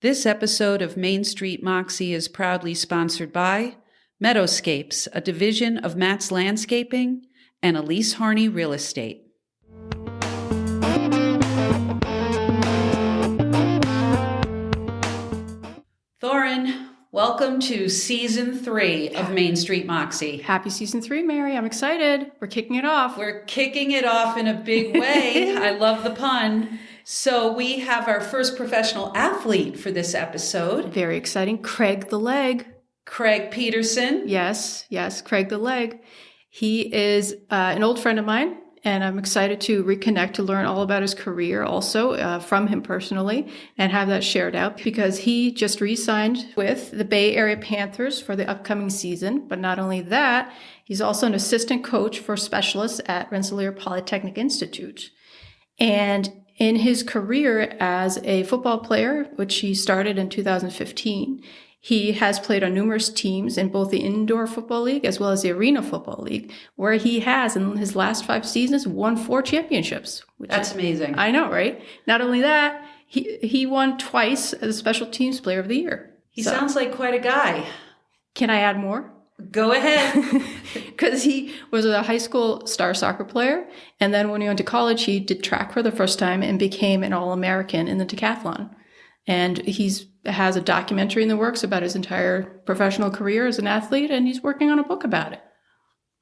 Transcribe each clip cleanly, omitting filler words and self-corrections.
This episode of Main Street Moxie is proudly sponsored by Meadowscapes, a division of Matt's Landscaping, and Elise Harney Real Estate. Thorin, welcome to Season 3 of Main Street Moxie. Happy Season 3, Mary. I'm excited. We're kicking it off. We're kicking it off in a big way. I love the pun. So we have our first professional athlete for this episode. Very exciting. Craig the Leg. Craig Peterson. Yes, Craig the Leg. He is an old friend of mine, and I'm excited to reconnect to learn all about his career also from him personally and have that shared out because he just re-signed with the Bay Area Panthers for the upcoming season. But not only that, he's also an assistant coach for specialists at Rensselaer Polytechnic Institute. And in his career as a football player, which he started in 2015, he has played on numerous teams in both the indoor football league as well as the arena football league, where he has, in his last 5 seasons, won 4 championships. That's amazing. I know, right? Not only that, he won twice as a special teams player of the year. He sounds like quite a guy. Can I add more? Go ahead. Because he was a high school star soccer player. And then when he went to college, he did track for the first time and became an All-American in the decathlon. And has a documentary in the works about his entire professional career as an athlete, and he's working on a book about it.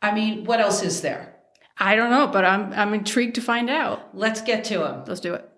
I mean, what else is there? I don't know, but I'm intrigued to find out. Let's get to him. Let's do it.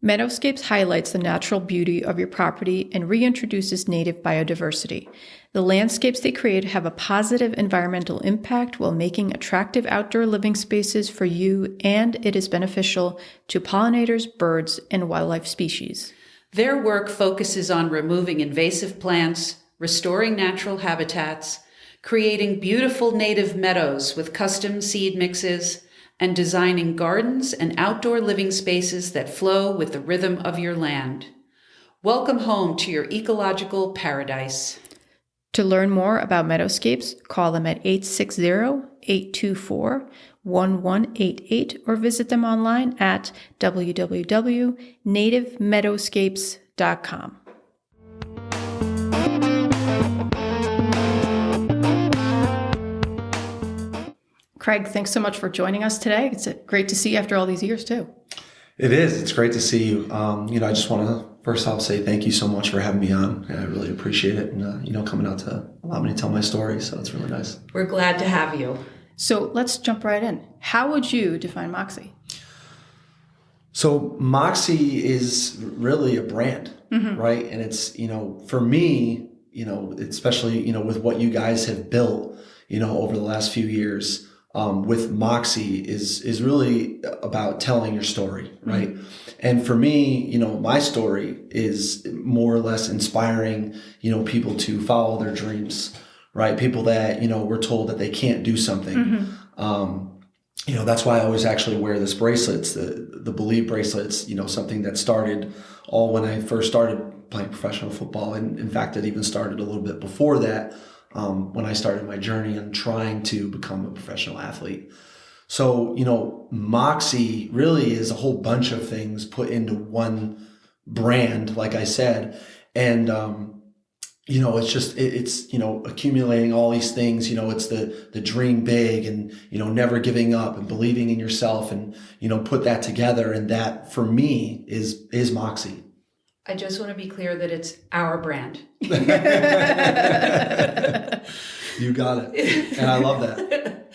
Meadowscapes highlights the natural beauty of your property and reintroduces native biodiversity. The landscapes they create have a positive environmental impact while making attractive outdoor living spaces for you, and it is beneficial to pollinators, birds, and wildlife species. Their work focuses on removing invasive plants, restoring natural habitats, creating beautiful native meadows with custom seed mixes, and designing gardens and outdoor living spaces that flow with the rhythm of your land. Welcome home to your ecological paradise. To learn more about Meadowscapes, call them at 860-824-1188 or visit them online at www.nativemeadowscapes.com. Craig, thanks so much for joining us today. It's great to see you after all these years, too. It is. It's great to see you. I just want to first off say thank you so much for having me on. I really appreciate it. And, coming out to allow me to tell my story. So it's really nice. We're glad to have you. So let's jump right in. How would you define Moxie? So Moxie is really a brand, right? And it's, for me, especially, with what you guys have built, over the last few years, with Moxie is really about telling your story, right? Mm-hmm. And for me, my story is more or less inspiring, people to follow their dreams, right? People that, were told that they can't do something. Mm-hmm. That's why I always actually wear this bracelets, the Believe bracelets, something that started all when I first started playing professional football. And in fact, it even started a little bit before that. When I started my journey and trying to become a professional athlete. So, Moxie really is a whole bunch of things put into one brand, like I said. And, it's accumulating all these things, it's the dream big and, never giving up and believing in yourself and, put that together. And that for me is Moxie. I just want to be clear that it's our brand. You got it. And I love that.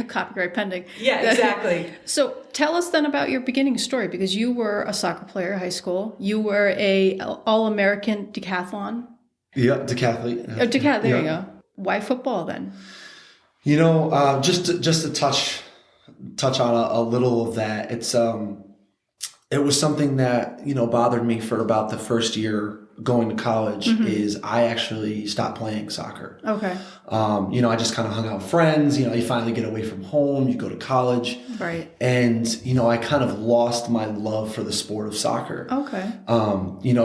Copyright pending. Yeah, exactly. So tell us then about your beginning story, because you were a soccer player in high scholl. You were a All-American decathlon. Yeah, decathlete. Decathlon, there you go. Why football then? Just to touch on a little of that. It was something that, bothered me for about the first year going to college is I actually stopped playing soccer. Okay. I just kind of hung out with friends. You finally get away from home, you go to college. Right. And, I kind of lost my love for the sport of soccer. Okay.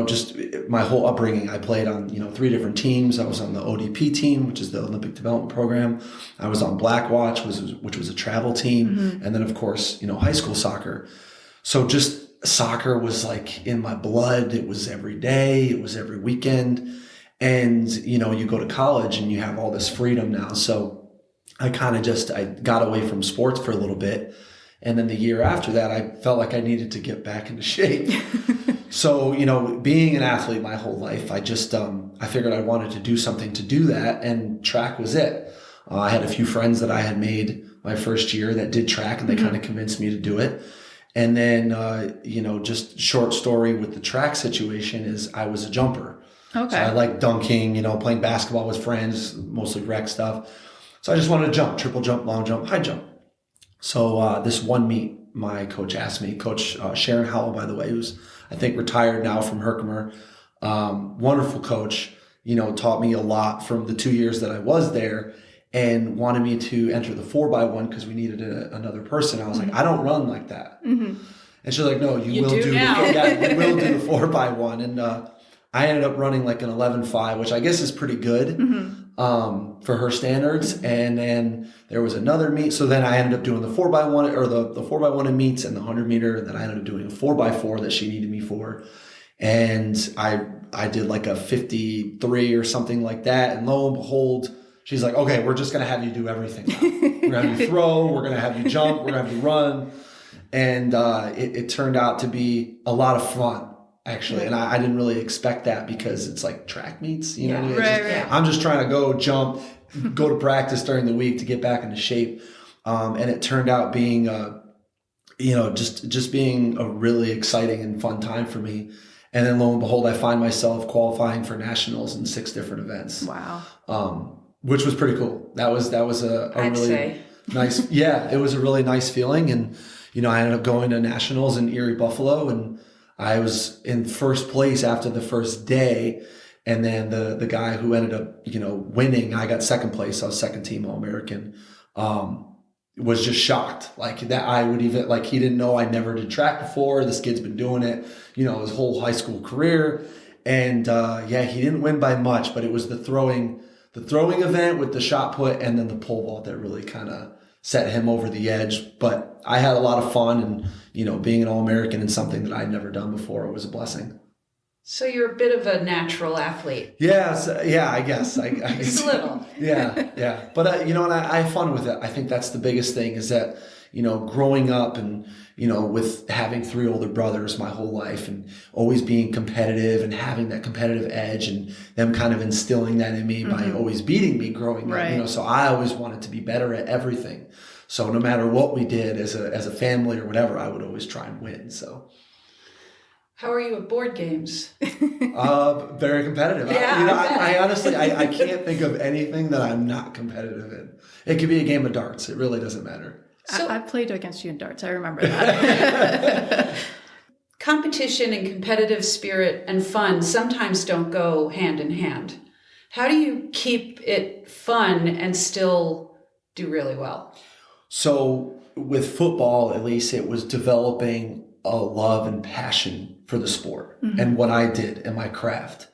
Just my whole upbringing, I played on, 3 different teams. I was on the ODP team, which is the Olympic Development Program. I was on Blackwatch, which was a travel team. And then, of course, high school soccer. So just soccer was like in my blood. It was every day. It was every weekend. And, you go to college and you have all this freedom now. So I kind of I got away from sports for a little bit. And then the year after that, I felt like I needed to get back into shape. So, being an athlete my whole life, I figured I wanted to do something to do that. And track was it. I had a few friends that I had made my first year that did track, and they kind of convinced me to do it. And then, just short story with the track situation is I was a jumper. Okay. So I like dunking, playing basketball with friends, mostly rec stuff. So I just wanted to jump, triple jump, long jump, high jump. So this one meet, my coach asked me, Coach Sharon Howell, by the way, who's I think retired now from Herkimer, wonderful coach, taught me a lot from the 2 years that I was there, and wanted me to enter the 4x1 because we needed another person. I was like, I don't run like that. And she's like, no, you will do now. you will do the 4x1. And I ended up running like an 11.5, which I guess is pretty good for her standards. And then there was another meet. So then I ended up doing the 4x1 or the 4x1 in meets and the 100 meter. And then I ended up doing a 4x4 that she needed me for. And I did like a 53 or something like that. And lo and behold, she's like, okay, we're just going to have you do everything now. We're going to have you throw. We're going to have you jump. We're going to have you run. And it turned out to be a lot of fun, actually. And I didn't really expect that because it's like track meets. Right. I'm just trying to go jump, go to practice during the week to get back into shape. And it turned out being, just being a really exciting and fun time for me. And then lo and behold, I find myself qualifying for nationals in 6 different events. Wow. Which was pretty cool. That was a I'd really say. nice. Yeah, it was a really nice feeling. And, I ended up going to nationals in Erie, Buffalo, and I was in first place after the first day. And then the guy who ended up, winning, I got second place. I was second team All-American, was just shocked. Like that I would even, like he didn't know I never did track before. This kid's been doing it, his whole high school career. And he didn't win by much, but it was the throwing event with the shot put and then the pole vault that really kind of set him over the edge. But I had a lot of fun, and, being an All-American in something that I'd never done before was a blessing. So you're a bit of a natural athlete. Yeah, I guess. I Just a little. Yeah. But, I have fun with it. I think that's the biggest thing is that, growing up and, with having 3 older brothers my whole life and always being competitive and having that competitive edge and them kind of instilling that in me by always beating me growing up, so I always wanted to be better at everything. So no matter what we did as a family or whatever, I would always try and win. So. How are you at board games? Very competitive. Yeah, I honestly, I can't think of anything that I'm not competitive in. It could be a game of darts. It really doesn't matter. So I played against you in darts. I remember that. Competition and competitive spirit and fun sometimes don't go hand in hand. How do you keep it fun and still do really well? So with football, at least, it was developing a love and passion for the sport and what I did and my craft.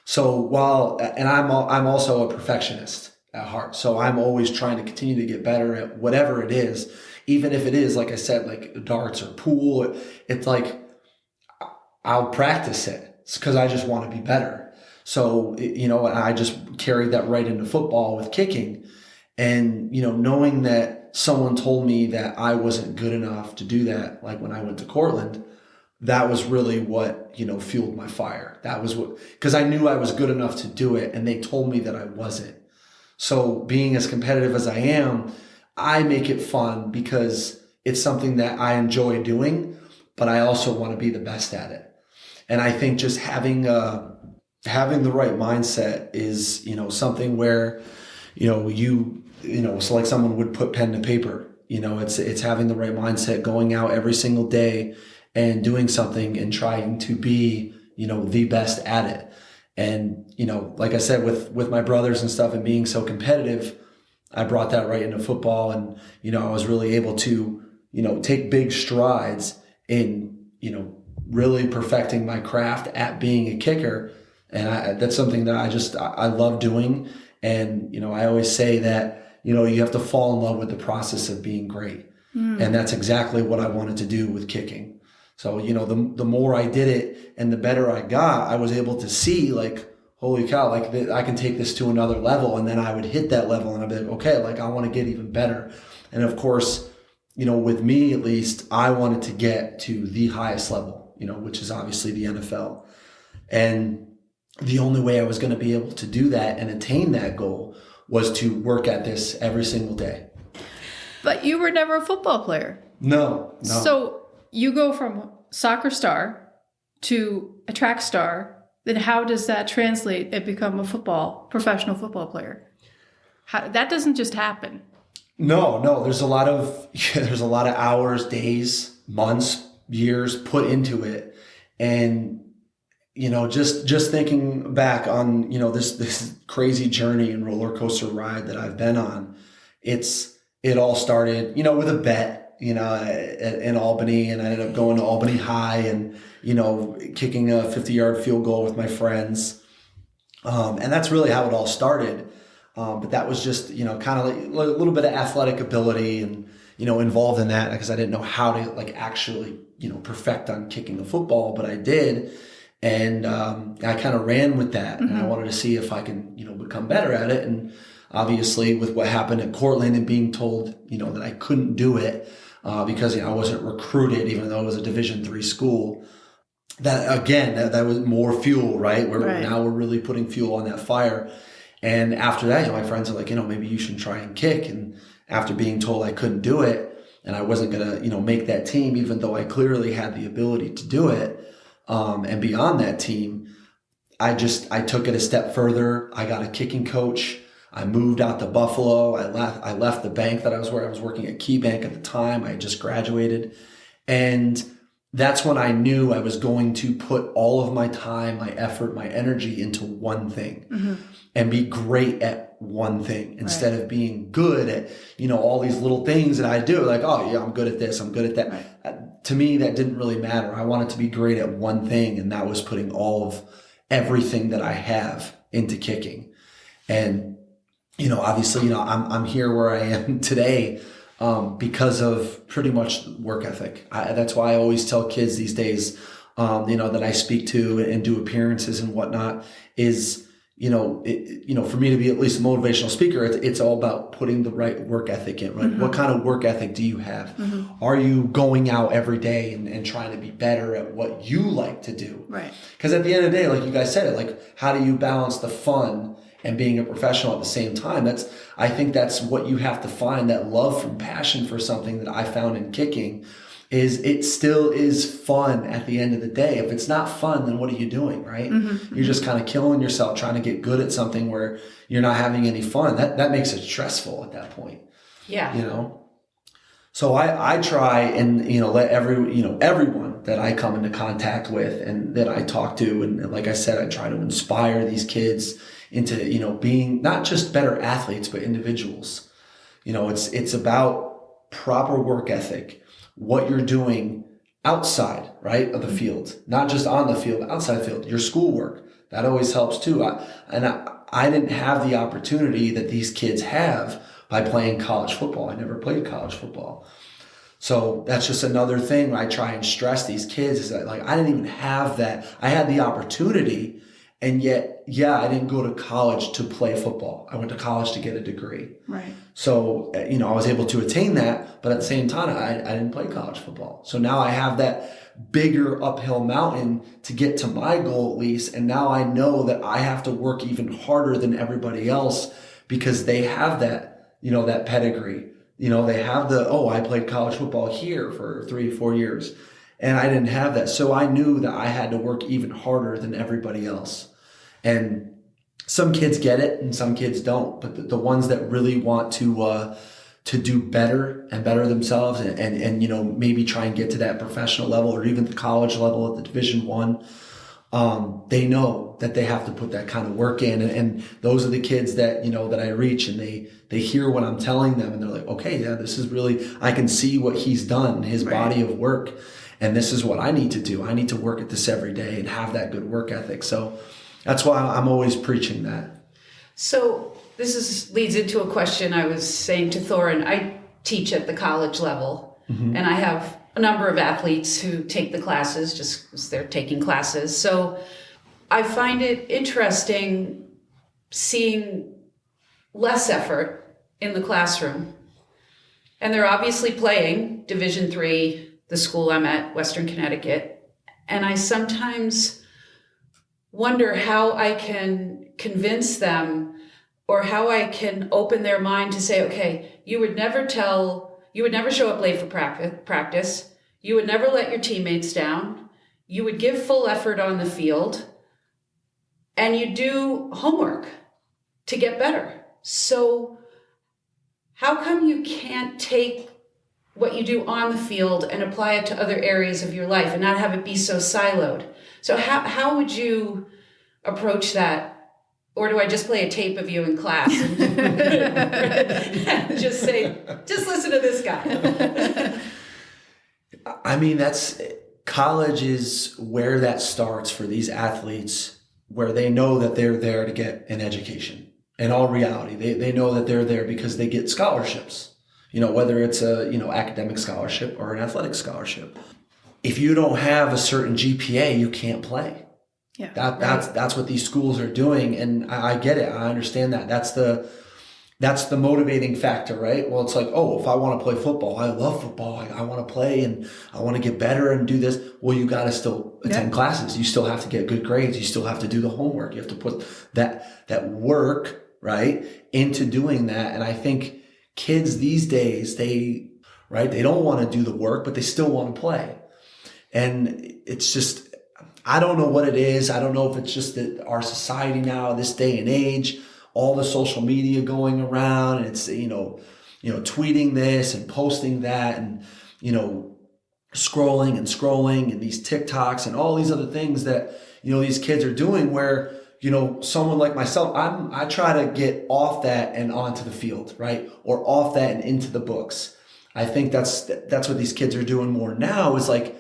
So I'm also a perfectionist at heart. So I'm always trying to continue to get better at whatever it is, even if it is, like I said, like darts or pool. It's like, I'll practice it because I just want to be better. So, and I just carried that right into football with kicking. And, knowing that someone told me that I wasn't good enough to do that, like when I went to Cortland, that was really what, fueled my fire. That was because I knew I was good enough to do it, and they told me that I wasn't. So being as competitive as I am, I make it fun because it's something that I enjoy doing, but I also want to be the best at it. And I think just having the right mindset is, something where, so like someone would put pen to paper, it's having the right mindset, going out every single day and doing something and trying to be, the best at it. And, like I said, with my brothers and stuff and being so competitive, I brought that right into football. And, I was really able to, take big strides in, really perfecting my craft at being a kicker. And that's something that I love doing. And, I always say that, you have to fall in love with the process of being great. And that's exactly what I wanted to do with kicking. So, the more I did it and the better I got, I was able to see like, holy cow, like I can take this to another level. And then I would hit that level and I'd be like, okay, like I want to get even better. And of course, with me at least, I wanted to get to the highest level, which is obviously the NFL. And the only way I was going to be able to do that and attain that goal was to work at this every single day. But you were never a football player. No. So you go from soccer star to a track star. Then how does that translate and become a professional football player? That doesn't just happen. No. There's a lot of hours, days, months, years put into it. And, just thinking back on, this crazy journey and roller coaster ride that I've been on, it all started, with a bet, in Albany, and I ended up going to Albany High and, kicking a 50-yard field goal with my friends. And that's really how it all started. But that was just, kind of like a little bit of athletic ability and, involved in that because I didn't know how to like actually, perfect on kicking a football, but I did. And I kind of ran with that and I wanted to see if I can, become better at it. And obviously with what happened at Cortland and being told, that I couldn't do it because I wasn't recruited, even though it was a Division III school. That again, that was more fuel, right? Now we're really putting fuel on that fire. And after that, my friends are like, maybe you should try and kick. And after being told I couldn't do it and I wasn't going to, make that team, even though I clearly had the ability to do it, and be on that team, I took it a step further. I got a kicking coach. I moved out to Buffalo. I left the bank that I was working at Key Bank at the time. I had just graduated. And that's when I knew I was going to put all of my time, my effort, my energy into one thing and be great at one thing instead of being good at, all these little things that I do. Like, oh yeah, I'm good at this. I'm good at that. Right. To me, that didn't really matter. I wanted to be great at one thing. And that was putting all of everything that I have into kicking. And, obviously, I'm here where I am today because of pretty much work ethic. That's why I always tell kids these days, that I speak to and do appearances and whatnot is, for me to be at least a motivational speaker, it's all about putting the right work ethic in, right? What kind of work ethic do you have? Are you going out every day and trying to be better at what you like to do? Right. Because at the end of the day, like you guys said, like how do you balance the fun and being a professional at the same time? I think that's what you have to find, that love and passion for something that I found in kicking is it still is fun at the end of the day. If it's not fun, then what are you doing, right? You're just kind of killing yourself trying to get good at something where you're not having any fun. That makes it stressful at that point. Yeah. So I try and, let everyone that I come into contact with and that I talk to, and like I said, I try to inspire these kids into, being not just better athletes, but individuals. It's about proper work ethic, what you're doing outside, right, of the field, not just on the field, outside the field, your schoolwork. That always helps too. I didn't have the opportunity that these kids have by playing college football. I never played college football. So that's just another thing I try and stress these kids is that like, I didn't even have that. I had the opportunity. And yet, I didn't go to college to play football. I went to college to get a degree. Right. So, I was able to attain that, but at the same time, I didn't play college football. So now I have that bigger uphill mountain to get to my goal at least. And now I know that I have to work even harder than everybody else because they have that, that pedigree. They have I played college football here for 3-4 years. And I didn't have that. So I knew that I had to work even harder than everybody else. And some kids get it and some kids don't. But the ones that really want to do better and better themselves and maybe try and get to that professional level or even the college level at the Division they know that they have to put that kind of work in. And those are the kids that, that I reach, and they hear what I'm telling them, and they're like, okay, yeah, this is really, I can see what he's done, his body of work. And this is what I need to do. I need to work at this every day and have that good work ethic. So that's why I'm always preaching that. So leads into a question I was saying to Thorin. I teach at the college level, and I have a number of athletes who take the classes just because they're taking classes. So I find it interesting seeing less effort in the classroom. And they're obviously playing Division III, the school I'm at, Western Connecticut. And I sometimes wonder how I can convince them, or how I can open their mind to say, okay, you would never show up late for practice. You would never let your teammates down. You would give full effort on the field, and you do homework to get better. So how come you can't take what you do on the field and apply it to other areas of your life and not have it be so siloed? So how would you approach that? Or do I just play a tape of you in class and just say, just listen to this guy? I mean, college is where that starts for these athletes, where they know that they're there to get an education. In all reality, they know that they're there because they get scholarships, whether it's a, academic scholarship or an athletic scholarship. If you don't have a certain GPA, you can't play. Yeah, that's what these schools are doing. And I get it. I understand that. That's the motivating factor, right? Well, it's like, oh, if I want to play football, I love football. I want to play and I want to get better and do this. Well, you got to still attend classes. You still have to get good grades. You still have to do the homework. You have to put that work, right, into doing that. And I think kids these days, they don't want to do the work, but they still want to play. And it's just, I don't know what it is. I don't know if it's just that our society now, this day and age, all the social media going around, and it's, tweeting this and posting that, and, scrolling and these TikToks and all these other things that, these kids are doing, where, someone like myself, I try to get off that and onto the field, right? Or off that and into the books. I think that's what these kids are doing more now, is like,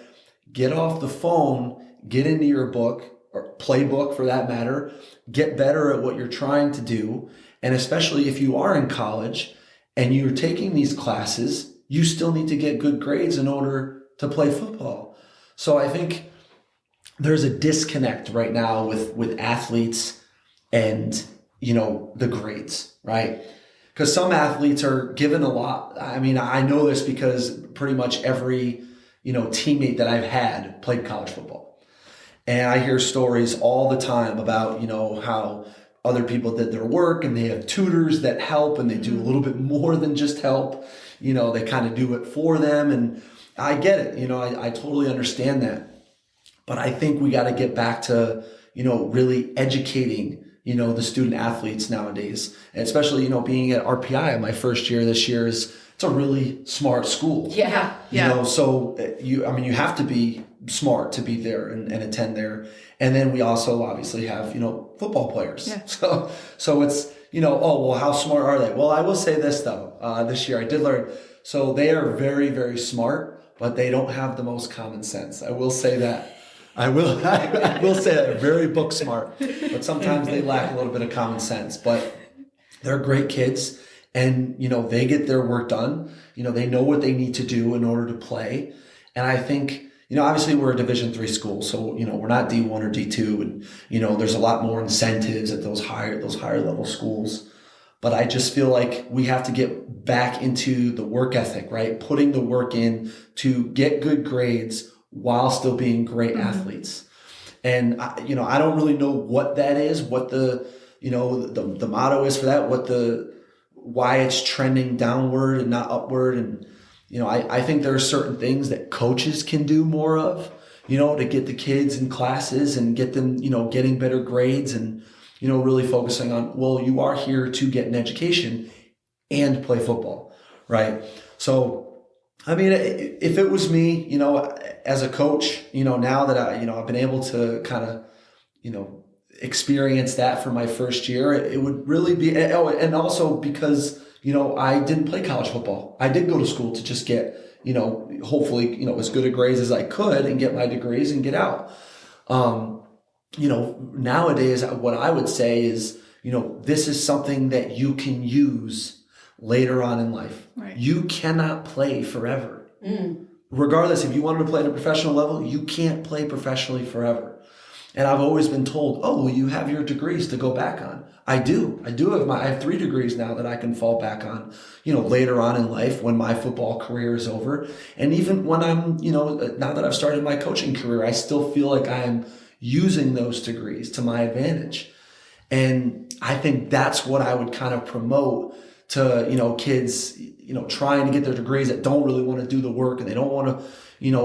get off the phone, get into your book, or playbook for that matter, get better at what you're trying to do. And especially if you are in college and you're taking these classes, you still need to get good grades in order to play football. So I think there's a disconnect right now with athletes and, the grades, right? Because some athletes are given a lot. I mean, I know this because pretty much every, teammate that I've had played college football. And I hear stories all the time about, how other people did their work, and they have tutors that help, and they do a little bit more than just help. They kind of do it for them. And I get it. I totally understand that. But I think we got to get back to, really educating, the student athletes nowadays. And especially, being at RPI my first year this year, it's a really smart school. Yeah. So you have to be smart to be there and attend there. And then we also obviously have, football players. Yeah. So it's, oh, well, how smart are they? Well, I will say this though, this year I did learn. So they are very, very smart, but they don't have the most common sense. I will say that. I will say that they're very book smart, but sometimes they lack a little bit of common sense, but they're great kids. And, they get their work done. They know what they need to do in order to play. And I think, obviously we're a Division III school, so, we're not D1 or D2. And, there's a lot more incentives at those higher level schools. But I just feel like we have to get back into the work ethic, right? Putting the work in to get good grades while still being great athletes. And, I don't really know what that is, what the motto is for that, why it's trending downward and not upward. And, I think there are certain things that coaches can do more of, to get the kids in classes and get them, getting better grades and, really focusing on, well, you are here to get an education and play football, right? So, I mean, if it was me, as a coach, now that I've been able to kind of experience that for my first year, it would really be, and also because, I didn't play college football. I did go to school to just get, hopefully, as good a grades as I could and get my degrees and get out. Nowadays, what I would say is, this is something that you can use later on in life. Right. You cannot play forever. Regardless, if you wanted to play at a professional level, you can't play professionally forever. And I've always been told, oh, well, you have your degrees to go back on. I do. I have 3 degrees now that I can fall back on, later on in life when my football career is over. And even when I'm, now that I've started my coaching career, I still feel like I'm using those degrees to my advantage. And I think that's what I would kind of promote to, kids, trying to get their degrees that don't really want to do the work and they don't want to,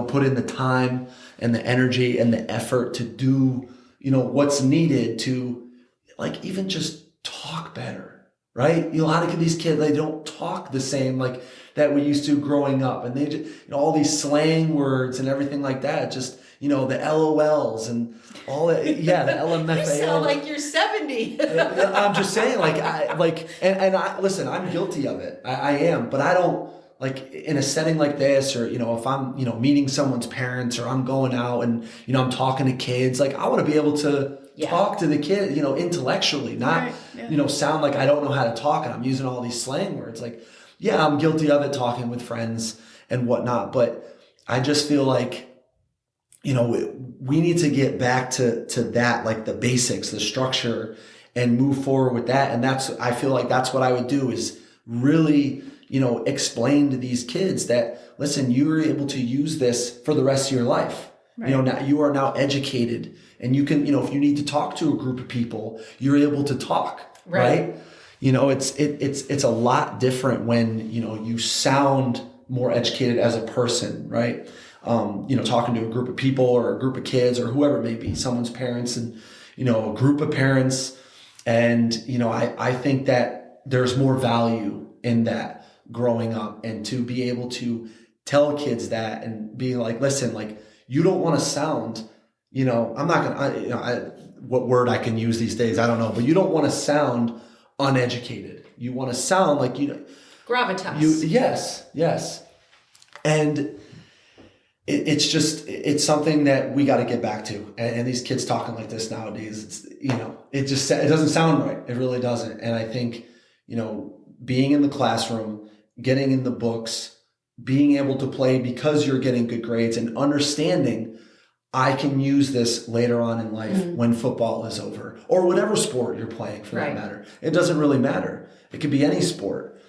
put in the time and the energy and the effort to do, what's needed to even just talk better, right? A lot of these kids, they don't talk the same like that we used to growing up. And they just, all these slang words and everything like that, just, the LOLs and all that. Yeah, the LMFAO. You sound like you're 70. I'm just saying, I listen, I'm guilty of it. I am, but I don't, in a setting like this, or, if I'm, meeting someone's parents, or I'm going out and, I'm talking to kids, I want to be able to talk to the kid, intellectually, not, sound like I don't know how to talk and I'm using all these slang words. I'm guilty of it, talking with friends and whatnot, but I just feel like, we need to get back to that, the basics, the structure, and move forward with that. And I feel like that's what I would do, is really, explain to these kids that, listen, you are able to use this for the rest of your life. Right. Now you are now educated, and you can, if you need to talk to a group of people, you're able to talk, right? It's a lot different when, you sound more educated as a person, right? Talking to a group of people or a group of kids or whoever it may be, someone's parents and, a group of parents. And, I think that there's more value in that growing up, and to be able to tell kids that and be like, listen, you don't want to sound, I'm not going to, what word I can use these days, I don't know, but you don't want to sound uneducated. You want to sound like, gravitas. Yes. And it's something that we got to get back to. And these kids talking like this nowadays, it doesn't sound right. It really doesn't. And I think, being in the classroom, getting in the books, being able to play because you're getting good grades, and understanding I can use this later on in life when football is over, or whatever sport you're playing for that matter. It doesn't really matter. It could be any sport.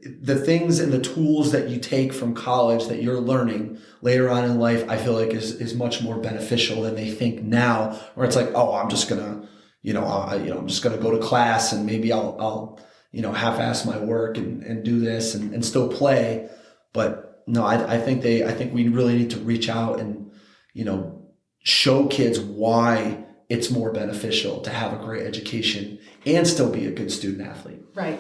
The things and the tools that you take from college that you're learning later on in life, I feel like is much more beneficial than they think now, where it's like, oh, I'm just gonna, I'm just gonna go to class and maybe I'll half-ass my work and do this and still play. But no, I think we really need to reach out and, show kids why it's more beneficial to have a great education and still be a good student athlete. Right.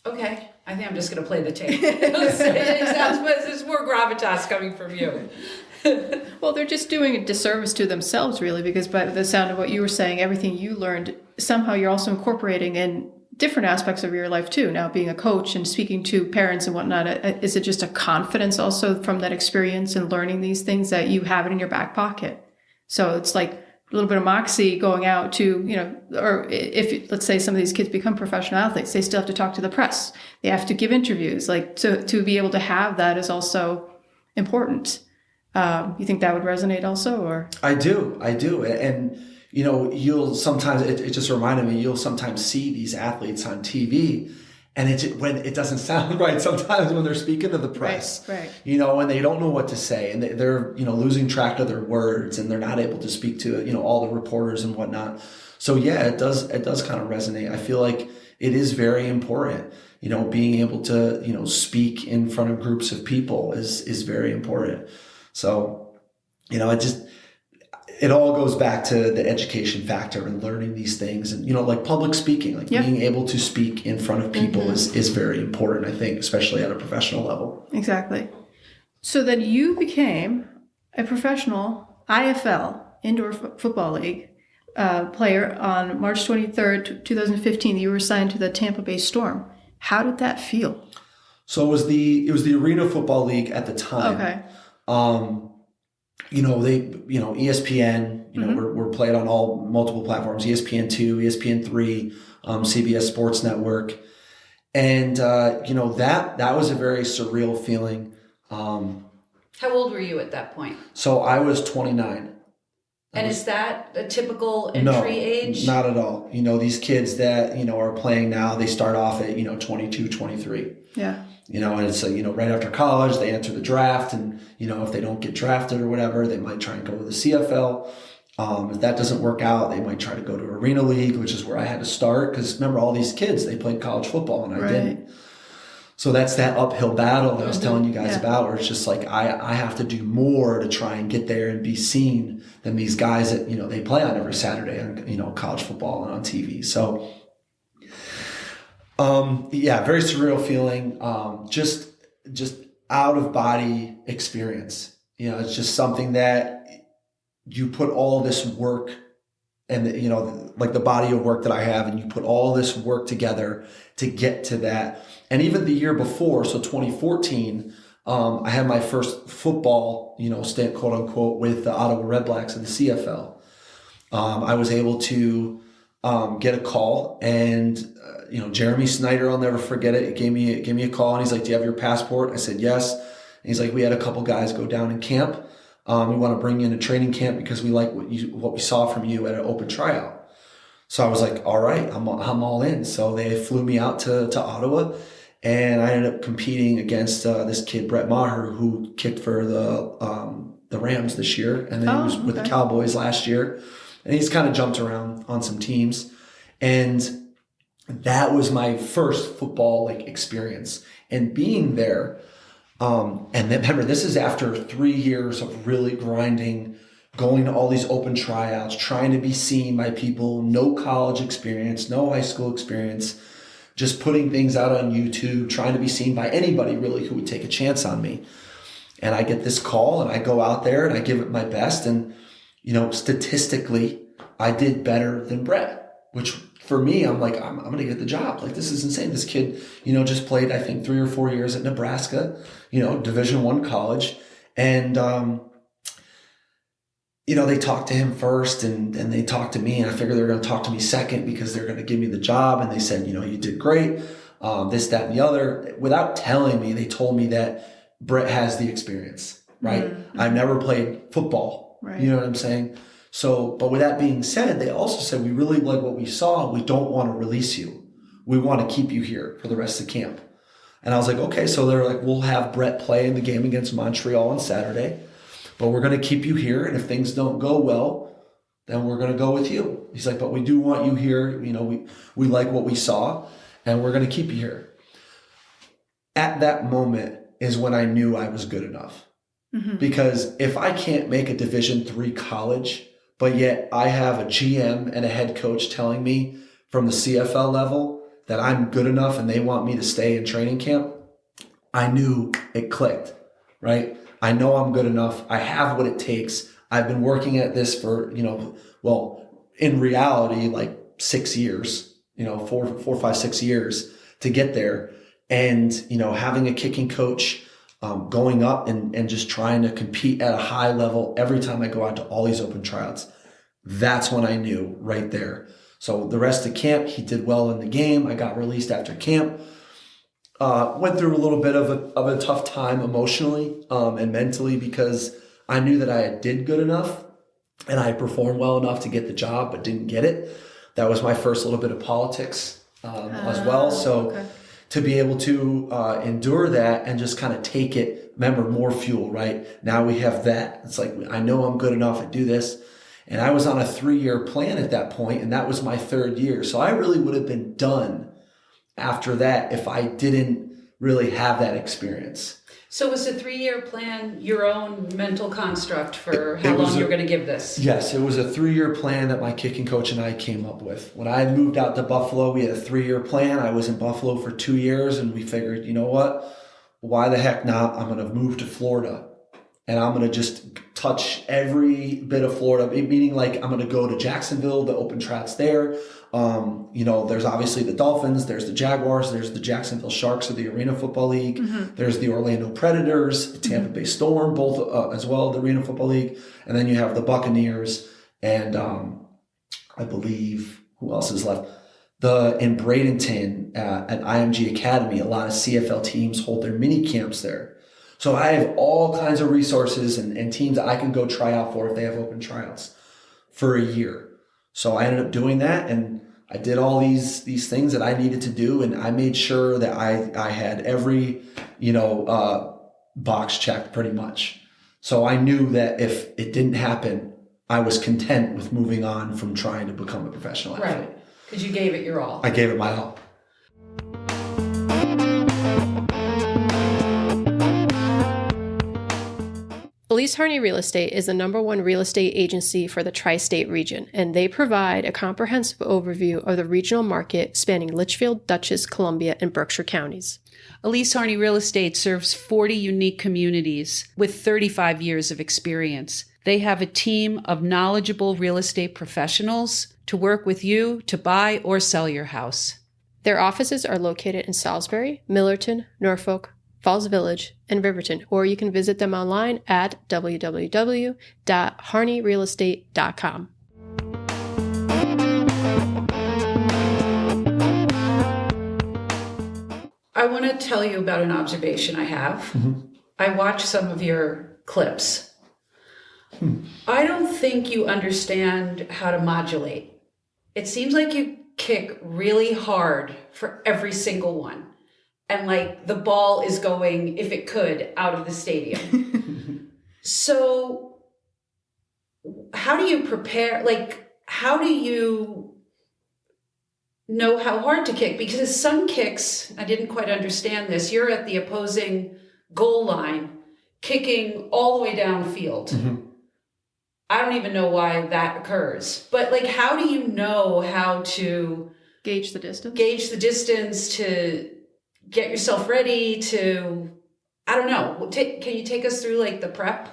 Okay. I think I'm just going to play the tape. There's more gravitas coming from you. Well, they're just doing a disservice to themselves, really, because by the sound of what you were saying, everything you learned, somehow you're also incorporating in different aspects of your life too. Now, being a coach and speaking to parents and whatnot, is it just a confidence also from that experience and learning these things that you have it in your back pocket? So it's like a little bit of Moxie going out to, or if, let's say some of these kids become professional athletes, they still have to talk to the press. They have to give interviews. To be able to have that is also important. You think that would resonate also, or? I do. And, you'll sometimes, it just reminded me, you'll sometimes see these athletes on TV, and when it doesn't sound right sometimes when they're speaking to the press, right. And they don't know what to say, and they're, losing track of their words, and they're not able to speak to, all the reporters and whatnot. So yeah, it does kind of resonate. I feel like it is very important, being able to, speak in front of groups of people is very important. So, it all goes back to the education factor and learning these things, and, like public speaking, being able to speak in front of people is very important, I think, especially at a professional level. Exactly. So then you became a professional IFL Indoor Football League player on March 23rd, 2015. You were signed to the Tampa Bay Storm. How did that feel? So it was the Arena Football League at the time. Okay. ESPN, we're played on multiple platforms, ESPN2, ESPN3, CBS Sports Network. And, that was a very surreal feeling. How old were you at that point? So I was 29. And is that a typical entry age? Not at all. These kids that, are playing now, they start off at, 22, 23. Yeah. And it's, right after college, they enter the draft. And, if they don't get drafted or whatever, they might try and go to the CFL. If that doesn't work out, they might try to go to Arena League, which is where I had to start. Because remember, all these kids, they played college football and I didn't. So that's that uphill battle that I was telling you guys about, where it's just like I have to do more to try and get there and be seen than these guys that, they play on every Saturday on, college football and on TV. So, very surreal feeling. Just out of body experience. It's just something that you put all this work and, like the body of work that I have, and you put all this work together to get to that. And even the year before, so 2014, I had my first football, stint, quote unquote, with the Ottawa Red Blacks in the CFL. I was able to get a call, and Jeremy Snyder, I'll never forget it. He gave me a call, and he's like, "Do you have your passport?" I said, "Yes." And he's like, "We had a couple guys go down in camp. We want to bring you in a training camp because we like what we saw from you at an open tryout." So I was like, "All right, I'm all in." So they flew me out to Ottawa, and I ended up competing against this kid, Brett Maher, who kicked for the Rams this year, and then he was with the Cowboys last year, and he's kind of jumped around on some teams, and that was my first football experience, and being there. And then, remember, this is after 3 years of really grinding, going to all these open tryouts, trying to be seen by people, no college experience, no high school experience, just putting things out on YouTube, trying to be seen by anybody really who would take a chance on me. And I get this call, and I go out there and I give it my best. And, statistically, I did better than Brett, which for me, I'm like, I'm going to get the job. Like, this is insane. This kid, just played, I think, 3 or 4 years at Nebraska, Division I college. And, they talked to him first, and they talked to me, and I figured they were going to talk to me second because they're going to give me the job. And they said, you did great, this, that, and the other. Without telling me, they told me that Brett has the experience, right? Mm-hmm. I've never played football. Right. You know what I'm saying? So, but with that being said, they also said, we really like what we saw. We don't want to release you. We want to keep you here for the rest of camp. And I was like, okay. So they're like, we'll have Brett play in the game against Montreal on Saturday, but we're going to keep you here. And if things don't go well, then we're going to go with you. He's like, but we do want you here. We like what we saw, and we're going to keep you here. At that moment is when I knew I was good enough. Mm-hmm. Because if I can't make a Division III college, but yet I have a GM and a head coach telling me from the CFL level that I'm good enough and they want me to stay in training camp, I knew it clicked, right? I know I'm good enough. I have what it takes. I've been working at this for, in reality, 6 years, 4, 5, 6 years to get there. And, having a kicking coach, going up and just trying to compete at a high level every time I go out to all these open tryouts. That's when I knew right there. So the rest of camp, he did well in the game. I got released after camp. Went through a little bit of a tough time emotionally and mentally because I knew that I did good enough and I performed well enough to get the job, but didn't get it. That was my first little bit of politics as well. So to be able to endure that and just kind of take it, remember, more fuel, right? Now we have that. It's like, I know I'm good enough. I do this. And I was on a 3-year plan at that point, and that was my 3rd year. So I really would have been done after that if I didn't really have that experience. So was the 3-year plan your own mental construct for how long you were going to give this? Yes, it was a 3-year plan that my kicking coach and I came up with. When I moved out to Buffalo, we had a 3-year plan. I was in Buffalo for 2 years, and we figured, you know what? Why the heck not? I'm going to move to Florida, and I'm going to just touch every bit of Florida, meaning like I'm going to go to Jacksonville, the open tryouts there. There's obviously the Dolphins, there's the Jaguars, there's the Jacksonville Sharks of the Arena Football League, there's the Orlando Predators, the Tampa Bay Storm, both as well, the Arena Football League, and then you have the Buccaneers, and I believe, who else is left? In Bradenton at IMG Academy, a lot of CFL teams hold their mini camps there. So I have all kinds of resources and teams that I can go try out for if they have open tryouts for a year. So I ended up doing that, and I did all these things that I needed to do, and I made sure that I had every box checked pretty much. So I knew that if it didn't happen, I was content with moving on from trying to become a professional athlete. Right, because you gave it your all. I gave it my all. Elise Harney Real Estate is the #1 real estate agency for the tri-state region, and they provide a comprehensive overview of the regional market spanning Litchfield, Dutchess, Columbia, and Berkshire counties. Elise Harney Real Estate serves 40 unique communities with 35 years of experience. They have a team of knowledgeable real estate professionals to work with you to buy or sell your house. Their offices are located in Salisbury, Millerton, Norfolk, Falls Village, and Riverton, or you can visit them online at www.harneyrealestate.com. I want to tell you about an observation I have. I watched some of your clips. I don't think you understand how to modulate. It seems like you kick really hard for every single one. And like the ball is going, if it could, out of the stadium. So how do you prepare? Like, how do you know how hard to kick? Because some kicks, I didn't quite understand this. You're at the opposing goal line, kicking all the way downfield. I don't even know why that occurs. But like, how do you know how to Gauge the distance? Gauge the distance to get yourself ready to, I don't know. Can you take us through like the prep?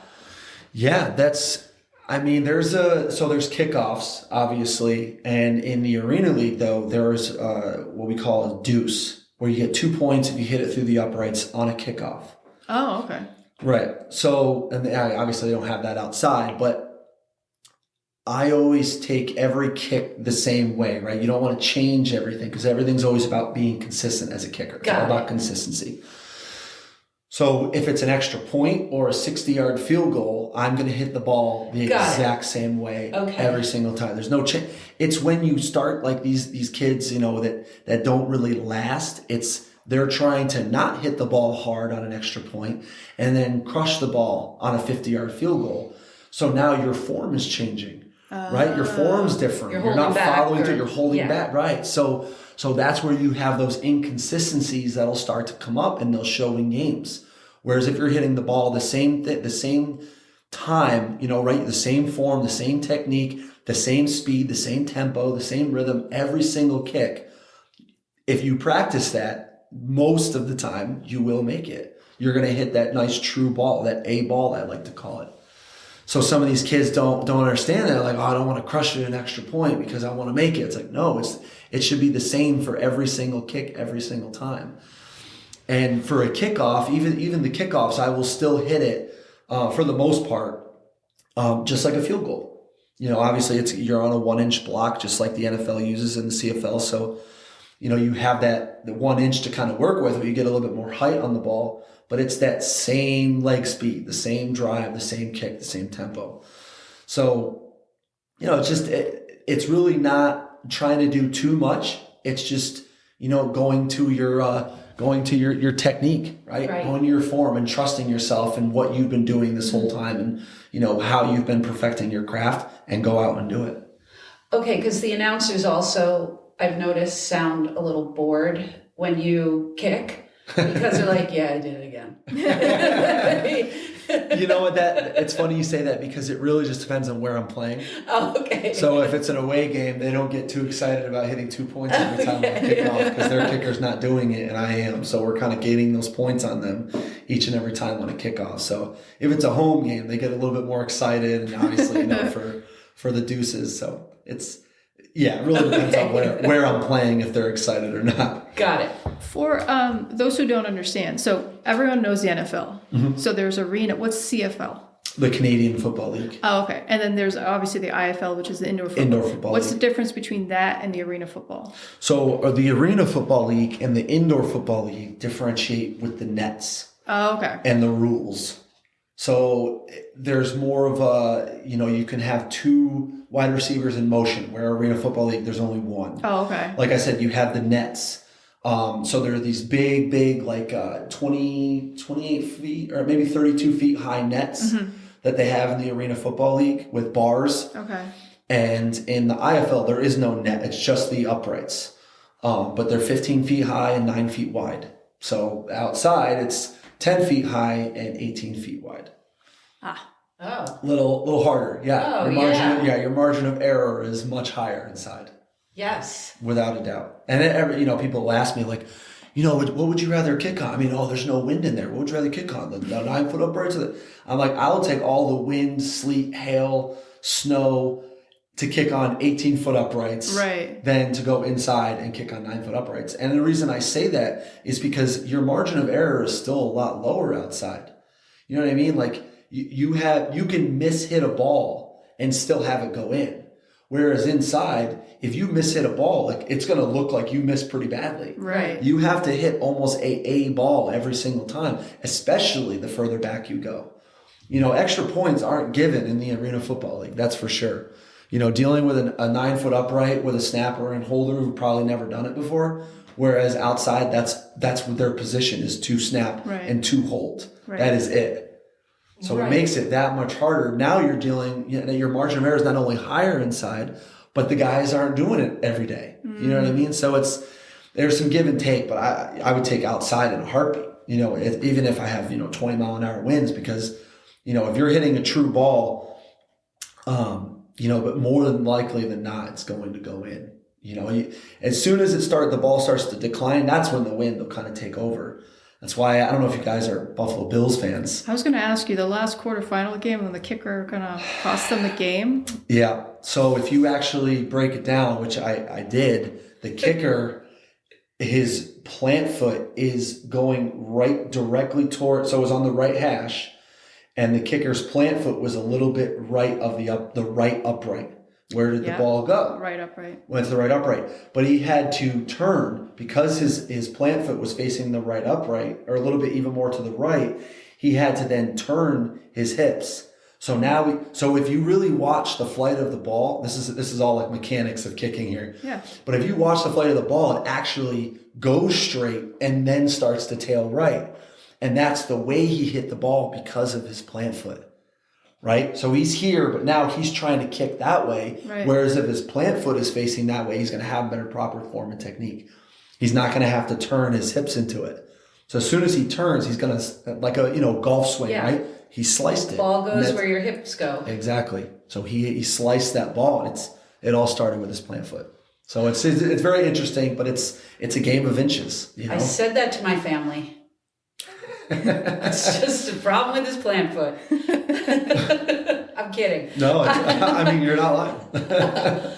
Yeah, there's kickoffs, obviously. And in the Arena League, though, there's what we call a deuce, where you get 2 points if you hit it through the uprights on a kickoff. Oh, okay. Right. So, and obviously they don't have that outside, but I always take every kick the same way, right? You don't want to change everything because everything's always about being consistent as a kicker. It's all about consistency. So if it's an extra point or a 60-yard field goal, I'm going to hit the ball the exact same way every single time. There's no change. It's when you start like these kids, that don't really last. They're trying to not hit the ball hard on an extra point and then crush the ball on a 50-yard field goal. So now your form is changing. Right? Your form's different. You're not following through. You're holding back. Right. So that's where you have those inconsistencies that'll start to come up and they'll show in games. Whereas if you're hitting the ball the same time, right? The same form, the same technique, the same speed, the same tempo, the same rhythm, every single kick. If you practice that, most of the time you will make it. You're going to hit that nice true ball, that A ball, I like to call it. So some of these kids don't understand that. They're like, oh, I don't want to crush it an extra point because I want to make it. It's like, no, it should be the same for every single kick, every single time. And for a kickoff, even the kickoffs, I will still hit it for the most part, just like a field goal. Obviously you're on a 1-inch block, just like the NFL uses in the CFL. So, you have the 1 inch to kind of work with, where you get a little bit more height on the ball. But it's that same leg speed, the same drive, the same kick, the same tempo. So, it's really not trying to do too much. It's just, going to your technique, right? Going to your form and trusting yourself and what you've been doing this whole time and, how you've been perfecting your craft and go out and do it. Okay, because the announcers also, I've noticed, sound a little bored when you kick. Because they're like, yeah, I did it again. You know what? It's funny you say that because it really just depends on where I'm playing. Oh, okay. So if it's an away game, they don't get too excited about hitting 2 points every time we kick off because their kicker's not doing it and I am. So we're kind of gaining those points on them each and every time on a kickoff. So if it's a home game, they get a little bit more excited, and obviously, for the deuces. So it really depends on where I'm playing, if they're excited or not. Got it. For those who don't understand, so everyone knows the NFL. Mm-hmm. So there's arena. What's CFL? The Canadian Football League. Oh, okay. And then there's obviously the IFL, which is the indoor football. Indoor football What's league. the difference between that and the arena football? So the Arena Football League and the Indoor Football League differentiate with the nets Oh, okay. and the rules. So there's more of a, you can have 2 wide receivers in motion, where Arena Football League, there's only 1. Oh, okay. Like I said, you have the nets. So there are these big, like 28 feet or maybe 32 feet high nets that they have in the Arena Football League with bars. Okay. And in the IFL, there is no net. It's just the uprights. But they're 15 feet high and 9 feet wide. So outside, it's 10 feet high and 18 feet wide. Oh. Little harder. Yeah. Oh, Your margin of error is much higher inside. Yes. Without a doubt. And people will ask me like, what would you rather kick on? I mean, there's no wind in there. What would you rather kick on? The 9 foot uprights? I'm like, I'll take all the wind, sleet, hail, snow to kick on 18 foot uprights than to go inside and kick on 9 foot uprights. And the reason I say that is because your margin of error is still a lot lower outside. You know what I mean? Like you can hit a ball and still have it go in. Whereas inside, if you hit a ball, like it's going to look like you missed pretty badly. Right. You have to hit almost a ball every single time, especially the further back you go. Extra points aren't given in the Arena Football League. That's for sure. Dealing with a 9 foot upright with a snapper and holder who've probably never done it before. Whereas outside, that's what their position is, to snap and to hold. Right. That is it. So it makes it that much harder. Now you're dealing, your margin of error is not only higher inside, but the guys aren't doing it every day. You know what I mean? So there's some give and take, but I would take outside in a heartbeat, even if I have, 20 mile an hour winds, because, if you're hitting a true ball, but more than likely than not, it's going to go in. As soon as the ball starts to decline, that's when the wind will kind of take over. That's why I don't know if you guys are Buffalo Bills fans. I was going to ask you, the last quarterfinal game when the kicker going to cost them the game? Yeah. So if you actually break it down, which I did, the kicker, his plant foot is going right directly toward, so it was on the right hash, and the kicker's plant foot was a little bit right of the right upright. Where did the ball go? Right upright. Went to the right upright. But he had to turn, because his plant foot was facing the right upright, or a little bit even more to the right, he had to then turn his hips. So so if you really watch the flight of the ball, this is all like mechanics of kicking here. Yeah. But if you watch the flight of the ball, it actually goes straight and then starts to tail right. And that's the way he hit the ball because of his plant foot. Right? So he's here, but now he's trying to kick that way. Right. Whereas if his plant foot is facing that way, he's going to have better proper form and technique. He's not going to have to turn his hips into it. So as soon as he turns, he's going to, like a golf swing, right? He sliced it. Ball goes where your hips go. Exactly. So he sliced that ball, and it all started with his plant foot. So it's very interesting, but it's a game of inches. I said that to my family. It's just a problem with his plant foot. I'm kidding. No, you're not lying.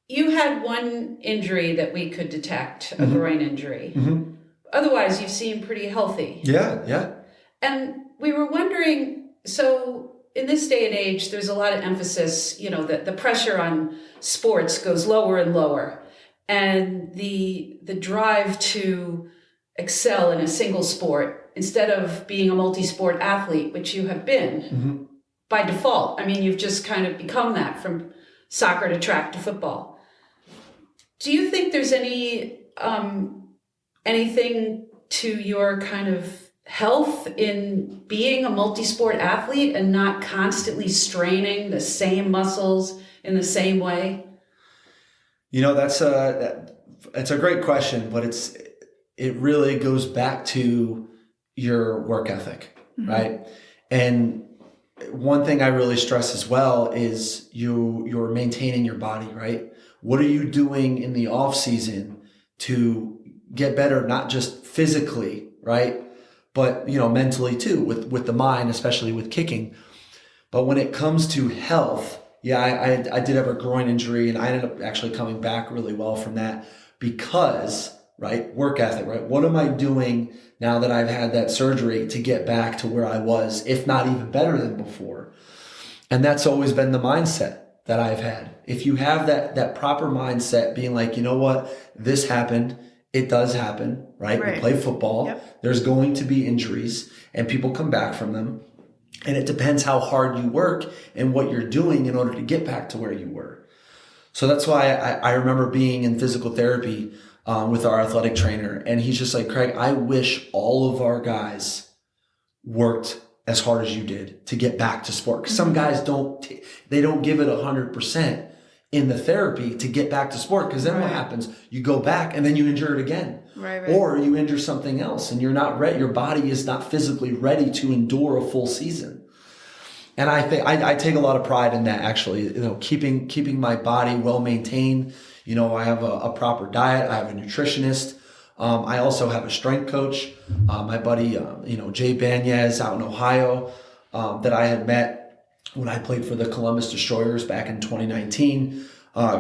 You had one injury that we could detect, a groin injury. Mm-hmm. Otherwise, you seem pretty healthy. Yeah. And we were wondering, so in this day and age, there's a lot of emphasis, that the pressure on sports goes lower and lower. And the drive to excel in a single sport, instead of being a multi-sport athlete, which you have been by default. You've just kind of become that, from soccer to track to football. Do you think there's anything to your kind of health in being a multi-sport athlete and not constantly straining the same muscles in the same way? That's a great question, but it really goes back to your work ethic, right? And one thing I really stress as well is you're maintaining your body, right? What are you doing in the off season to get better, not just physically, right? But, mentally too, with the mind, especially with kicking. But when it comes to health, I did have a groin injury, and I ended up actually coming back really well from that because, right, work ethic, right? What am I doing now that I've had that surgery to get back to where I was, if not even better than before? And that's always been the mindset that I've had. If you have that proper mindset, being like, you know what, this happened, it does happen, right? We play football. Yep. There's going to be injuries, and people come back from them. And it depends how hard you work and what you're doing in order to get back to where you were. So that's why I remember being in physical therapy with our athletic trainer. And he's just like, Craig, I wish all of our guys worked as hard as you did to get back to sport. 'Cause some guys don't give it 100% in the therapy to get back to sport. Because then what happens? You go back and then you injure it again. Right. Or you injure something else and you're not ready. Your body is not physically ready to endure a full season. And I think I take a lot of pride in that, actually, keeping my body well maintained. I have a proper diet. I have a nutritionist. I also have a strength coach. My buddy, Jay Banyez out in Ohio, that I had met when I played for the Columbus Destroyers back in 2019.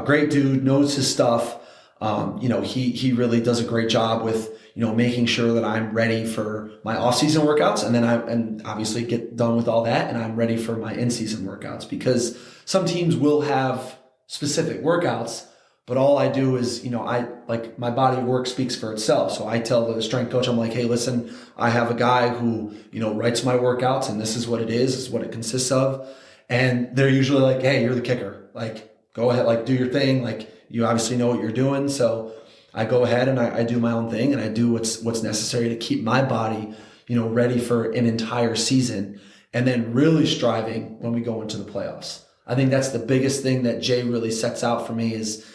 Great dude, knows his stuff. He really does a great job with, making sure that I'm ready for my off-season workouts, and then and obviously get done with all that, and I'm ready for my in-season workouts, because some teams will have specific workouts, but all I do is, my body of work speaks for itself. So I tell the strength coach, I'm like, hey, listen, I have a guy who, writes my workouts, and this is what it is what it consists of. And they're usually like, hey, you're the kicker. Like, go ahead, like, do your thing. Like, you obviously know what you're doing. So I go ahead and I do my own thing, and I do what's necessary to keep my body, ready for an entire season, and then really striving when we go into the playoffs. I think that's the biggest thing that Jay really sets out for me, is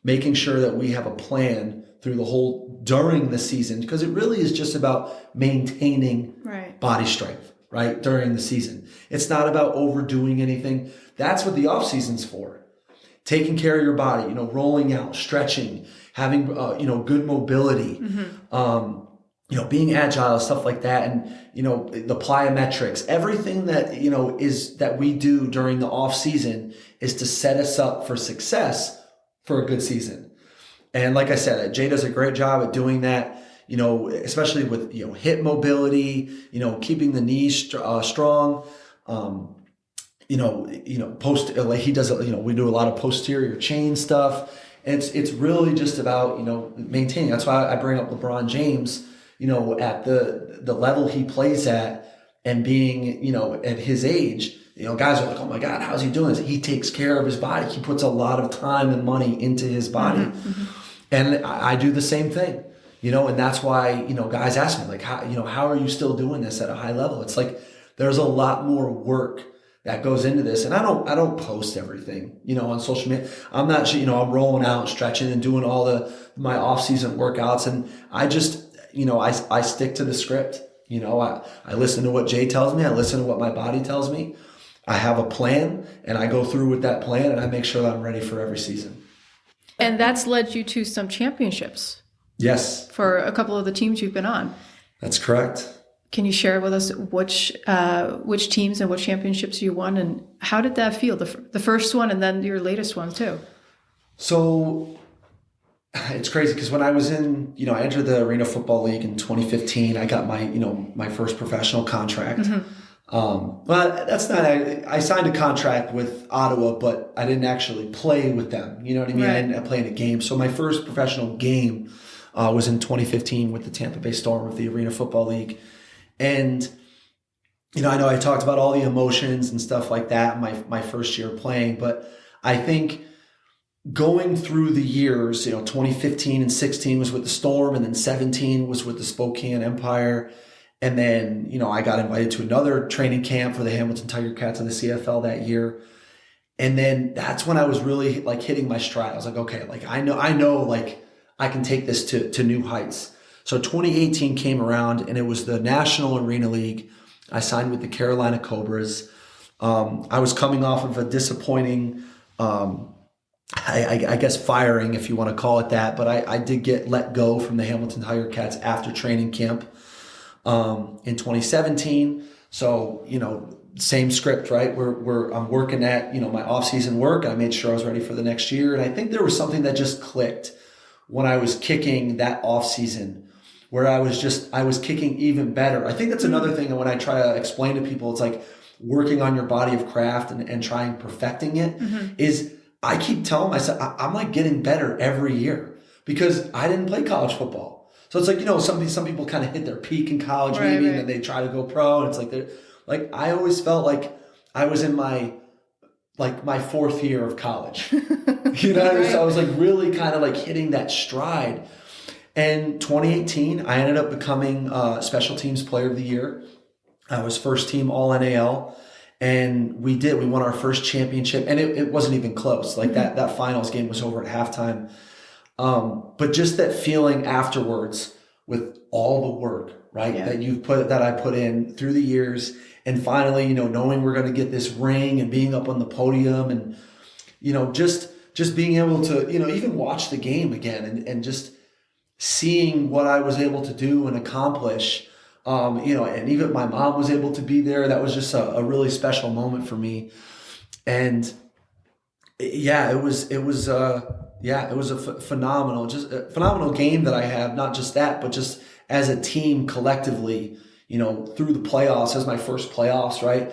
making sure that we have a plan through during the season, because it really is just about maintaining body strength, right? During the season. It's not about overdoing anything. That's what the off season's for. Taking care of your body, rolling out, stretching, having, good mobility, being agile, stuff like that. And, the plyometrics, everything that, is that we do during the off season is to set us up for success for a good season. And like I said, Jay does a great job at doing that, especially with, hip mobility, keeping the knees strong, he does, we do a lot of posterior chain stuff. And it's really just about, maintaining. That's why I bring up LeBron James, at the level he plays at, and being, at his age, guys are like, oh my God, how's he doing this? He takes care of his body. He puts a lot of time and money into his body. Mm-hmm. And I do the same thing, and that's why, guys ask me like, how are you still doing this at a high level? It's like, there's a lot more work that goes into this. And I don't post everything, on social media. I'm not, I'm rolling out, stretching, and doing all my off-season workouts. And I just, I stick to the script. I listen to what Jay tells me. I listen to what my body tells me. I have a plan, and I go through with that plan, and I make sure that I'm ready for every season. And that's led you to some championships. Yes. For a couple of the teams you've been on. That's correct. Can you share with us which teams and what championships you won, and how did that feel? The first one, and then your latest one too. So it's crazy, because when I was in, I entered the Arena Football League in 2015. I got my, my first professional contract. Mm-hmm. But that's not, I signed a contract with Ottawa, but I didn't actually play with them. You know what I mean? Right. I didn't play in a game. So my first professional game was in 2015 with the Tampa Bay Storm of the Arena Football League. And, I know I talked about all the emotions and stuff like that my first year playing, but I think going through the years, 2015 and 16 was with the Storm, and then 17 was with the Spokane Empire. And then, I got invited to another training camp for the Hamilton Tiger Cats in the CFL that year. And then that's when I was really like hitting my stride. I was like, okay, like I know like I can take this to new heights. So 2018 came around, and it was the National Arena League I signed with the Carolina Cobras. I was coming off of a disappointing, I guess firing, if you want to call it that, but I did get let go from the Hamilton Tiger Cats after training camp in 2017. So, same script, right? I'm working at, my off-season work. I made sure I was ready for the next year. And I think there was something that just clicked when I was kicking that off-season, where I was kicking even better. I think that's another thing. And when I try to explain to people, it's like working on your body of craft and trying perfecting it is, I keep telling myself, I'm like getting better every year because I didn't play college football. So it's like, some people kind of hit their peak in college maybe, and then they try to go pro. And it's like, I always felt like I was in my fourth year of college, So I was like really kind of like hitting that stride. And 2018, I ended up becoming Special Teams Player of the Year. I was First Team All-NAL. And we won our first championship, and it wasn't even close. Like that finals game was over at halftime. But just that feeling afterwards with all the work, right? Yeah. that I put in through the years, and finally, knowing we're going to get this ring and being up on the podium and, just being able to, even watch the game again and just seeing what I was able to do and accomplish. And even my mom was able to be there. That was just a really special moment for me. And it was a phenomenal game that I have, not just that, but just as a team collectively, through the playoffs, as my first playoffs, right?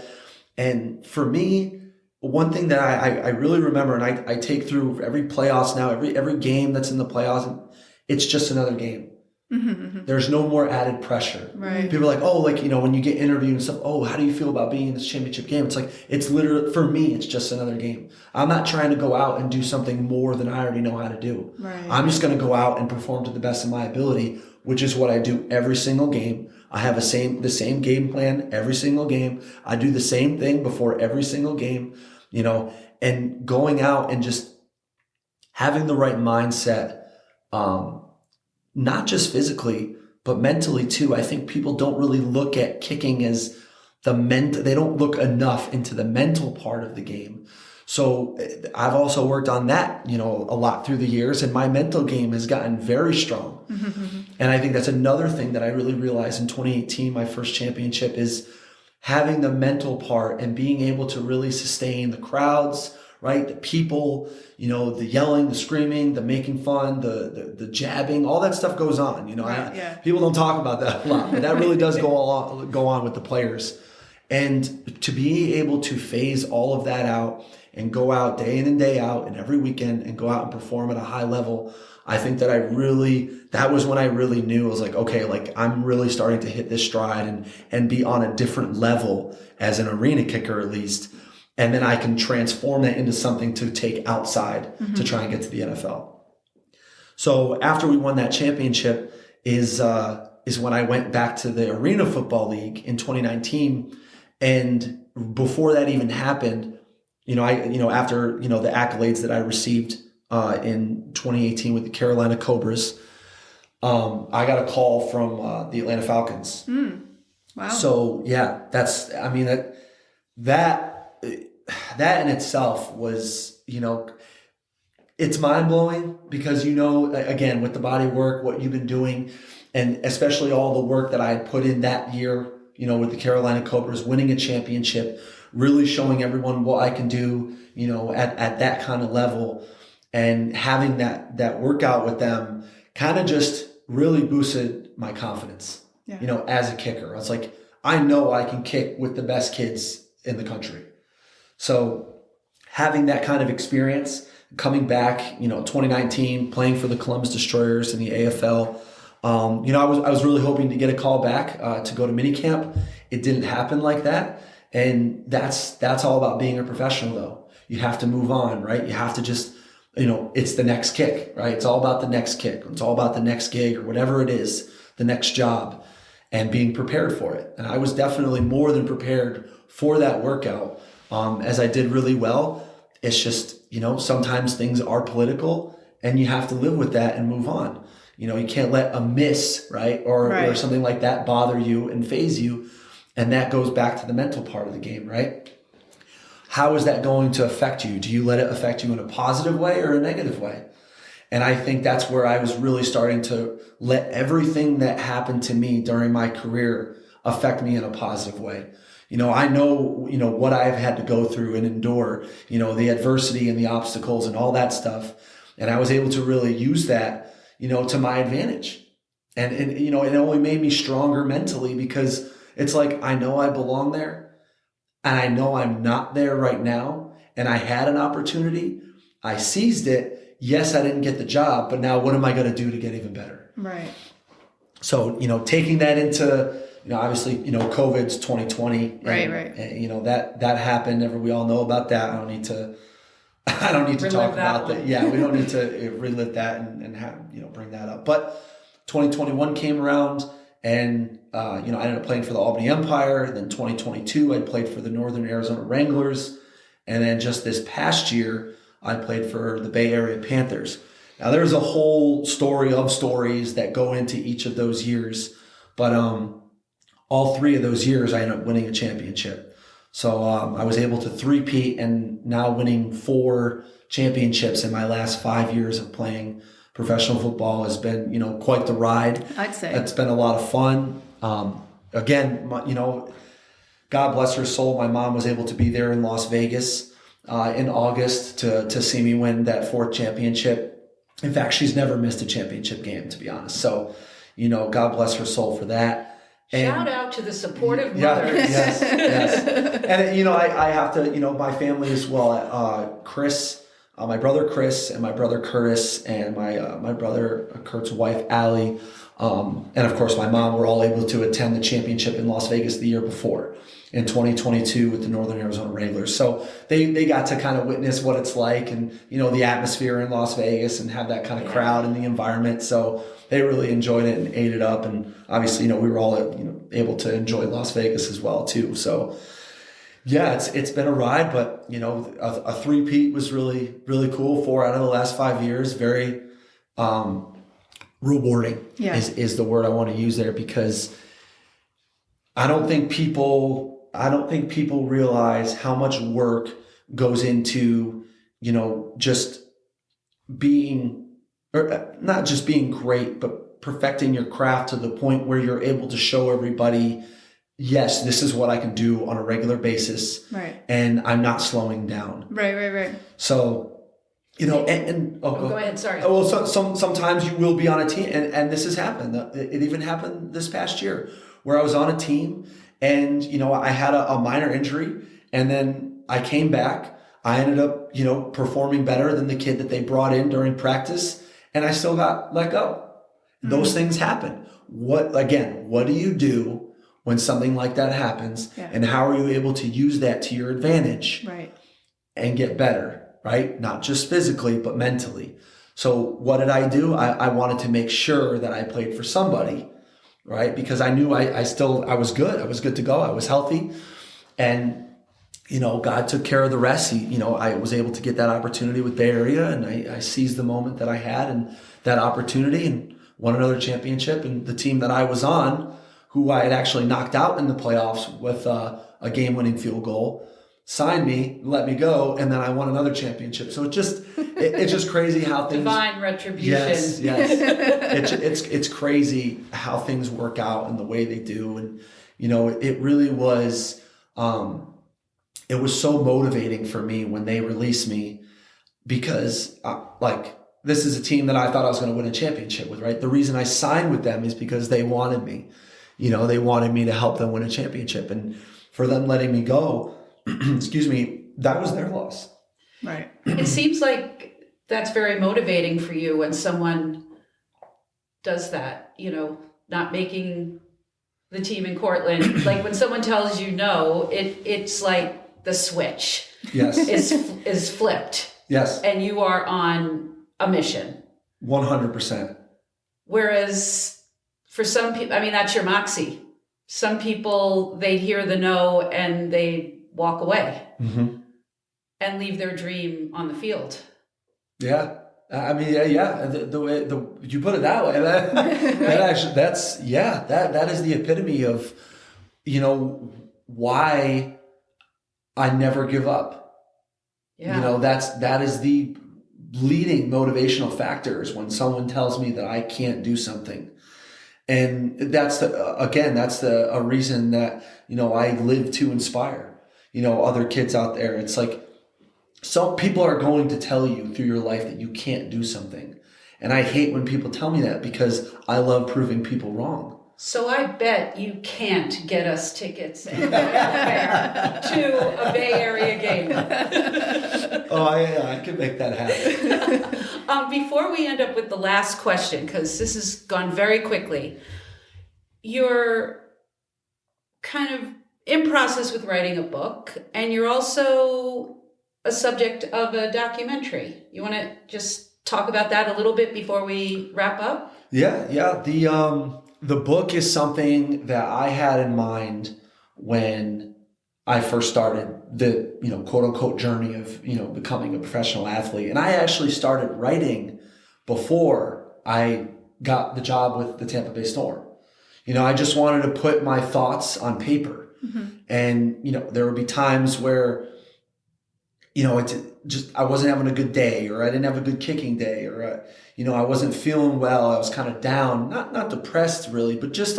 And for me, one thing that I really remember, and I take through every playoffs now, every game that's in the playoffs, it's just another game. There's no more added pressure. Right. People are like, when you get interviewed and stuff, how do you feel about being in this championship game? It's like, it's literally, for me, it's just another game. I'm not trying to go out and do something more than I already know how to do. Right. I'm just going to go out and perform to the best of my ability, which is what I do every single game. I have the same game plan every single game. I do the same thing before every single game, and going out and just having the right mindset, not just physically, but mentally too. I think people don't really look at kicking as they don't look enough into the mental part of the game. So I've also worked on that, a lot through the years, and my mental game has gotten very strong. And I think that's another thing that I really realized in 2018, my first championship, is having the mental part and being able to really sustain the crowds, right? The people, the yelling, the screaming, the making fun, the jabbing, all that stuff goes on. People don't talk about that a lot, but that really does go on with the players. And to be able to phase all of that out and go out day in and day out and every weekend and go out and perform at a high level, I think that that was when I really knew. I was like, okay, like I'm really starting to hit this stride and be on a different level as an arena kicker, at least. And then I can transform that into something to take outside to try and get to the NFL. So after we won that championship is when I went back to the Arena Football League in 2019. And before that even happened, after, the accolades that I received in 2018 with the Carolina Cobras, I got a call from the Atlanta Falcons. Wow. So yeah, that in itself was, it's mind blowing because, again, with the body of work, what you've been doing, and especially all the work that I had put in that year, with the Carolina Cobras, winning a championship, really showing everyone what I can do, at that kind of level, and having that workout with them kind of just really boosted my confidence, as a kicker. I was like, I know I can kick with the best kids in the country. So having that kind of experience, coming back, 2019, playing for the Columbus Destroyers in the AFL, I was really hoping to get a call back to go to minicamp. It didn't happen like that. And that's all about being a professional, though. You have to move on, right? You have to just, it's the next kick, right? It's all about the next kick. It's all about the next gig or whatever it is, the next job, and being prepared for it. And I was definitely more than prepared for that workout. As I did really well. It's just, sometimes things are political and you have to live with that and move on. You can't let a miss, right? Or something like that bother you and phase you. And that goes back to the mental part of the game, right? How is that going to affect you? Do you let it affect you in a positive way or a negative way? And I think that's where I was really starting to let everything that happened to me during my career affect me in a positive way. I know, what I've had to go through and endure, the adversity and the obstacles and all that stuff. And I was able to really use that, to my advantage. And it only made me stronger mentally, because it's like, I know I belong there and I know I'm not there right now. And I had an opportunity. I seized it. Yes, I didn't get the job, but now what am I going to do to get even better? Right. So, taking that into, obviously, COVID's 2020. Right. And, that happened. We all know about that. I don't need to talk about that. Yeah, we don't need to relive that and have, bring that up. But 2021 came around, and, I ended up playing for the Albany Empire. And then 2022, I played for the Northern Arizona Wranglers. And then just this past year, I played for the Bay Area Panthers. Now, there's a whole story of stories that go into each of those years. But all 3 of those years, I ended up winning a championship. So I was able to three-peat, and now winning 4 championships in my last 5 years of playing professional football has been, quite the ride. I'd say. It's been a lot of fun. Again, God bless her soul, my mom was able to be there in Las Vegas in August to see me win that 4th championship. In fact, she's never missed a championship game, to be honest. So, God bless her soul for that. And shout out to the supportive mothers. Yes. And, I have to, my family as well. Chris, my brother Chris, and my brother Curtis, and my brother Kurt's wife, Allie, and of course my mom were all able to attend the championship in Las Vegas the year before, in 2022 with the Northern Arizona Wranglers. So they got to kind of witness what it's like, and, the atmosphere in Las Vegas, and have that kind of crowd and the environment. So they really enjoyed it and ate it up. And obviously, we were all, able to enjoy Las Vegas as well too. So yeah, it's been a ride, but a three-peat was really, really cool. 4 out of the last 5 years, very rewarding is the word I want to use there, because I don't think people realize how much work goes into, just being, or not just being great, but perfecting your craft to the point where you're able to show everybody, yes, this is what I can do on a regular basis. Right. And I'm not slowing down. Right. So, go ahead. Sorry. Well, sometimes you will be on a team, and this has happened. It even happened this past year, where I was on a team, and, I had a minor injury, and then I came back. I ended up, performing better than the kid that they brought in during practice, and I still got let go. Mm-hmm. Those things happen. What do you do when something like that happens? Yeah. And how are you able to use that to your advantage? Right. And get better, right? Not just physically, but mentally. So what did I do? I wanted to make sure that I played for somebody, right? Because I knew I was good. I was good to go. I was healthy. And, God took care of the rest. I was able to get that opportunity with Bay Area, and I seized the moment that I had and that opportunity, and won another championship. And the team that I was on, who I had actually knocked out in the playoffs with a game-winning field goal, signed me, let me go, and then I won another championship. So it's just crazy how things... Divine retribution. Yes. It's crazy how things work out and the way they do. And, it really was... it was so motivating for me when they released me, because this is a team that I thought I was going to win a championship with, right? The reason I signed with them is because they wanted me. They wanted me to help them win a championship. And for them letting me go, excuse me, that was their loss. Right. It seems like that's very motivating for you when someone does that, not making the team in Cortland. Like when someone tells you no, it's like the switch is flipped. Yes. And you are on a mission. 100%. Whereas for some people, that's your Moxie. Some people, they hear the no and they walk away and leave their dream on the field. Yeah. The way you put it that way, that is the epitome of why I never give up. Yeah. That is the leading motivational factors when someone tells me that I can't do something. And that's a reason that, I live to inspire, other kids out there. It's like some people are going to tell you through your life that you can't do something. And I hate when people tell me that because I love proving people wrong. So I bet you can't get us tickets and airfare to a Bay Area game. Oh, yeah, I can make that happen. Before we end up with the last question, because this has gone very quickly, you're kind of in process with writing a book, and you're also a subject of a documentary. You want to just talk about that a little bit before we wrap up? Yeah. The book is something that I had in mind when I first started the, quote unquote journey of, becoming a professional athlete. And I actually started writing before I got the job with the Tampa Bay Storm. I just wanted to put my thoughts on paper. Mm-hmm. And, there would be times where, I wasn't having a good day, or I didn't have a good kicking day, or, I wasn't feeling well. I was kind of down, not depressed really, but just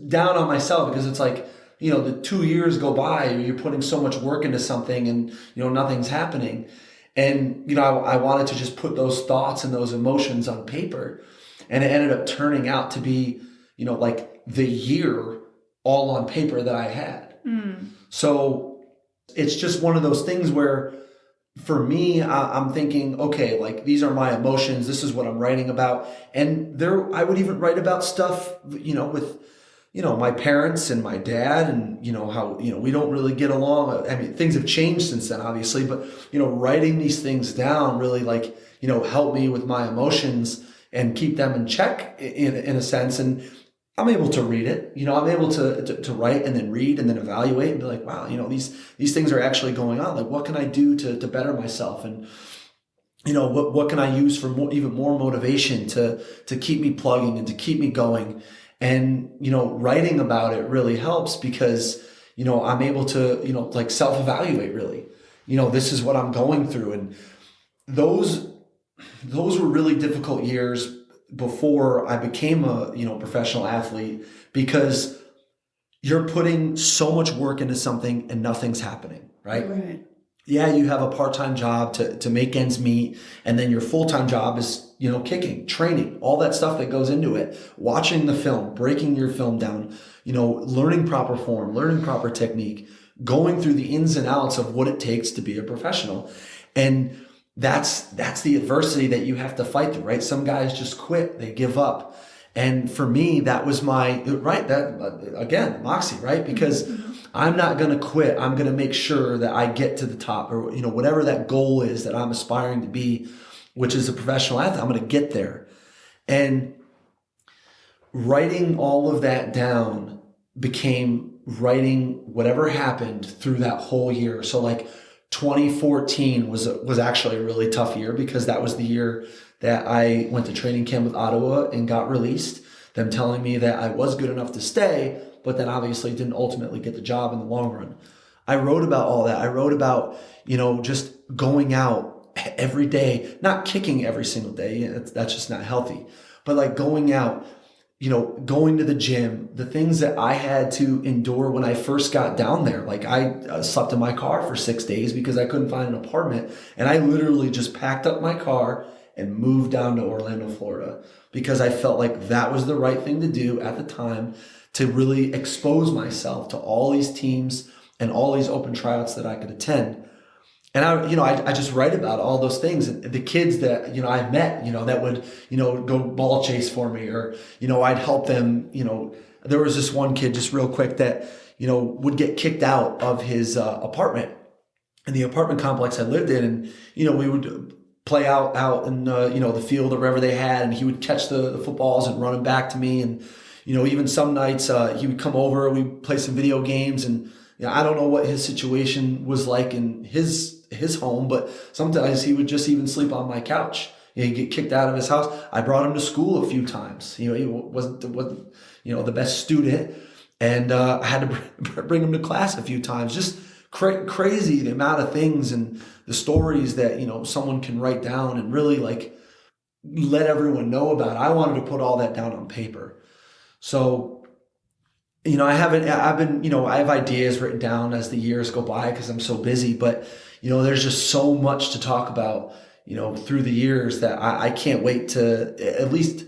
down on myself, because it's like, the 2 years go by, you're putting so much work into something and, nothing's happening. And, I wanted to just put those thoughts and those emotions on paper, and it ended up turning out to be, like the year all on paper that I had. Mm. So it's just one of those things where, for me, I'm thinking, okay, like these are my emotions. This is what I'm writing about. And I would even write about stuff, with, my parents and my dad, and, how, we don't really get along. I mean, things have changed since then, obviously, but, writing these things down really helped me with my emotions and keep them in check in a sense. And I'm able to read it, I'm able to write and then read and then evaluate and be like, wow, these things are actually going on. Like, what can I do to better myself? And, what can I use for even more motivation to keep me plugging and to keep me going? And, writing about it really helps because, I'm able to, self-evaluate really, this is what I'm going through. And those were really difficult years before I became a, professional athlete, because you're putting so much work into something and nothing's happening, right? Right. Yeah, you have a part-time job to make ends meet, and then your full-time job is, kicking, training, all that stuff that goes into it, watching the film, breaking your film down, learning proper form, learning proper technique, going through the ins and outs of what it takes to be a professional. And that's the adversity that you have to fight through, right? Some guys just quit, they give up. And for me, that was Moxie, right? Because I'm not going to quit. I'm going to make sure that I get to the top, or, whatever that goal is that I'm aspiring to be, which is a professional athlete, I'm going to get there. And writing all of that down became writing whatever happened through that whole year. So 2014 was actually a really tough year, because that was the year that I went to training camp with Ottawa and got released. Them telling me that I was good enough to stay, but then obviously didn't ultimately get the job in the long run. I wrote about all that. I wrote about, just going out every day, not kicking every single day. That's just not healthy. But going out, going to the gym, the things that I had to endure when I first got down there. I slept in my car for 6 days because I couldn't find an apartment. And I literally just packed up my car and moved down to Orlando, Florida, because I felt like that was the right thing to do at the time, to really expose myself to all these teams and all these open tryouts that I could attend. And I just write about all those things, and the kids that, I met, that would, go ball chase for me, or, I'd help them. There was this one kid, just real quick, that, would get kicked out of his apartment in the apartment complex I lived in. And, we would play out in, the field or wherever they had, and he would catch the footballs and run them back to me. And, even some nights he would come over, we'd play some video games, and, I don't know what his situation was like in his home, but sometimes he would just even sleep on my couch. He'd get kicked out of his house. I brought him to school a few times. He wasn't the best student, And I had to bring him to class a few times. Just crazy the amount of things and the stories that, someone can write down and really like let everyone know about. I wanted to put all that down on paper. So, I have ideas written down as the years go by because I'm so busy, but, there's just so much to talk about, through the years that I can't wait to at least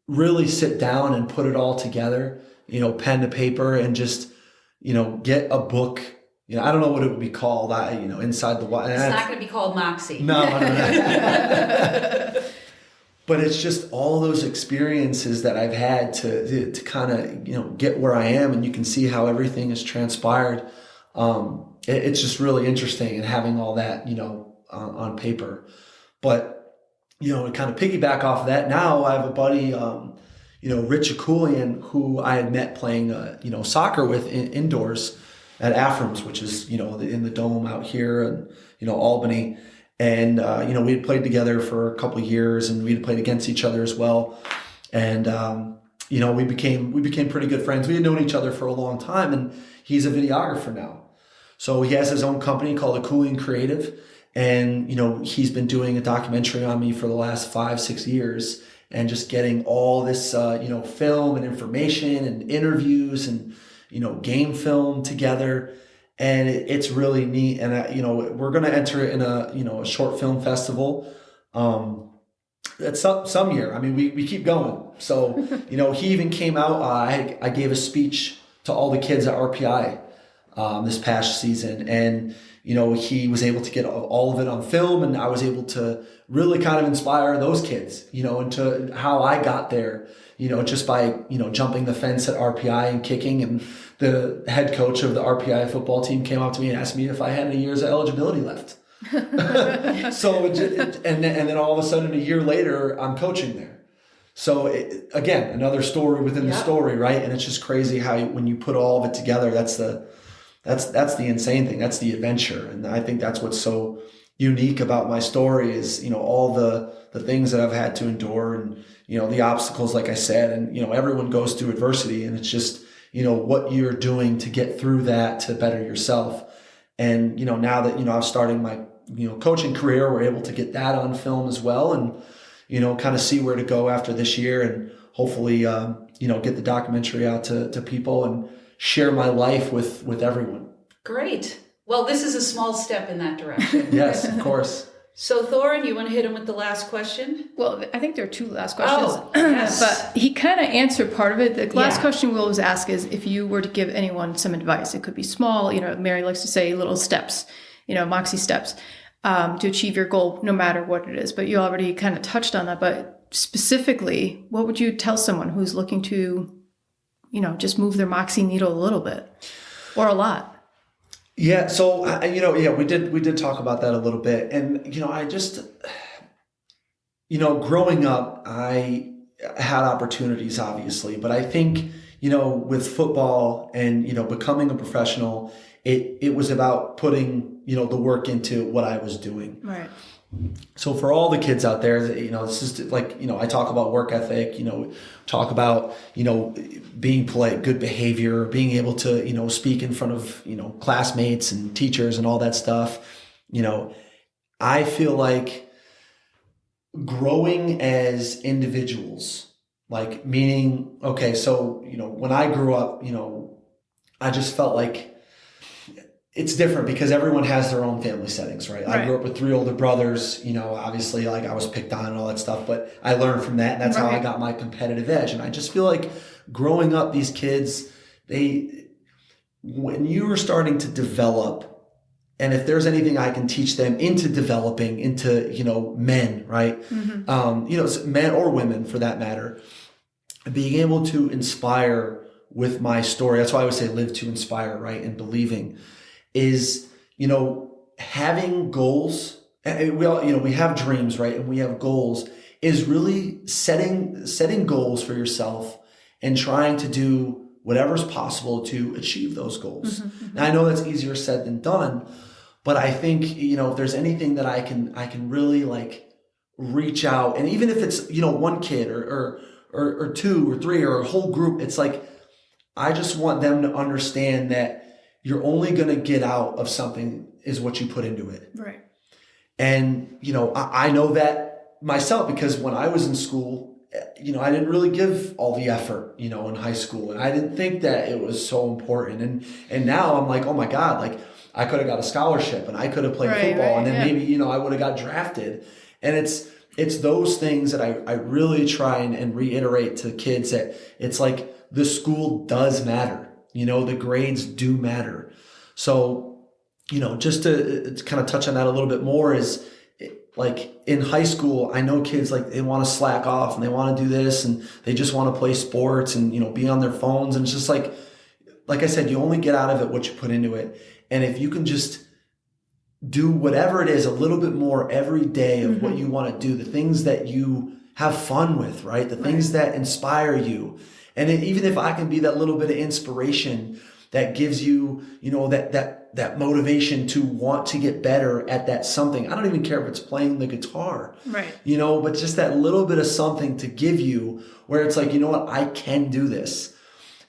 really sit down and put it all together, pen to paper and just, get a book. I don't know what it would be called. Inside the Wild. It's not going to be called Moxie. No. But it's just all those experiences that I've had to kind of, get where I am, and you can see how everything has transpired. It's just really interesting and having all that, on paper. But, to kind of piggyback off of that, now I have a buddy, Rich Akulian, who I had met playing, soccer with indoors at Aframs, which is, in the dome out here and, Albany. And, we had played together for a couple of years, and we had played against each other as well. And, we became pretty good friends. We had known each other for a long time, and he's a videographer now. So he has his own company called Akulian Creative. And, he's been doing a documentary on me for the last 5-6 years, and just getting all this, film and information and interviews and, game film together. And it's really neat. And, we're going to enter it in a short film festival. That's some year. I mean, we keep going. So, he even came out, I gave a speech to all the kids at RPI, this past season. And, he was able to get all of it on film, and I was able to really kind of inspire those kids, into how I got there, just by, jumping the fence at RPI and kicking. And the head coach of the RPI football team came up to me and asked me if I had any years of eligibility left. So, and then all of a sudden, a year later, I'm coaching there. So again, another story within the story, right? And it's just crazy how when you put all of it together, that's the insane thing. That's the adventure. And I think that's what's so unique about my story is, all the things that I've had to endure, and, the obstacles, like I said, and, everyone goes through adversity, and it's just, what you're doing to get through that to better yourself. And, now that, I'm starting my, coaching career, we're able to get that on film as well, and, kind of see where to go after this year, and hopefully, get the documentary out to people and share my life with everyone. Great. Well, this is a small step in that direction. Yes, of course. So, Thorin, you want to hit him with the last question? Well, I think there are 2 last questions. Oh, yes. But he kind of answered part of it. The last question we'll always ask is if you were to give anyone some advice. It could be small, Mary likes to say little steps, Moxie steps, to achieve your goal, no matter what it is. But you already kind of touched on that. But specifically, what would you tell someone who's looking to, just move their Moxie needle a little bit or a lot? Yeah. So, we did talk about that a little bit. And, I just, growing up, I had opportunities, obviously, but I think, with football and, becoming a professional, it was about putting, the work into what I was doing. Right. So for all the kids out there, this is like, I talk about work ethic, talk about, being polite, good behavior, being able to, speak in front of, classmates and teachers and all that stuff. I feel like growing as individuals, like meaning, okay, so, when I grew up, I just felt like it's different because everyone has their own family settings, right? I grew up with 3 older brothers, obviously like I was picked on and all that stuff, but I learned from that, and that's how I got my competitive edge. And I just feel like growing up, these kids, when you are starting to develop, and if there's anything I can teach them into developing into, men, right? Mm-hmm. Men or women for that matter, being able to inspire with my story. That's why I would say live to inspire, right? And believing is, having goals. We all, we have dreams, right? And we have goals, is really setting goals for yourself and trying to do whatever's possible to achieve those goals. Mm-hmm. Now, I know that's easier said than done, but I think, if there's anything that I can really like reach out, and even if it's, one kid or 2 or 3 or a whole group, it's like, I just want them to understand that you're only going to get out of something is what you put into it. Right. And, I know that myself because when I was in school, I didn't really give all the effort, in high school. And I didn't think that it was so important. And now I'm like, oh my God, like I could have got a scholarship and I could have played football and then maybe, I would have got drafted. And it's those things that I really try and reiterate to kids that it's like the school does matter. The grades do matter. So, just to kind of touch on that a little bit more is like in high school, I know kids like they want to slack off and they want to do this and they just want to play sports and, be on their phones. And it's just like I said, you only get out of it what you put into it. And if you can just do whatever it is a little bit more every day of what you want to do, the things that you have fun with, right? The things that inspire you. And even if I can be that little bit of inspiration that gives you, that motivation to want to get better at that something. I don't even care if it's playing the guitar, right? But just that little bit of something to give you where it's like, I can do this.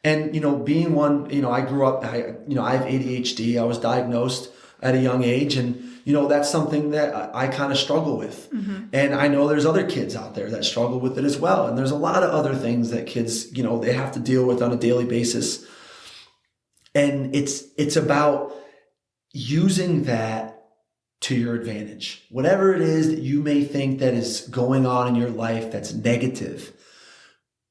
And, being one, I grew up, I have ADHD. I was diagnosed at a young age and, that's something that I kind of struggle with. And I know there's other kids out there that struggle with it as well. And there's a lot of other things that kids, they have to deal with on a daily basis. And it's about using that to your advantage. Whatever it is that you may think that is going on in your life that's negative,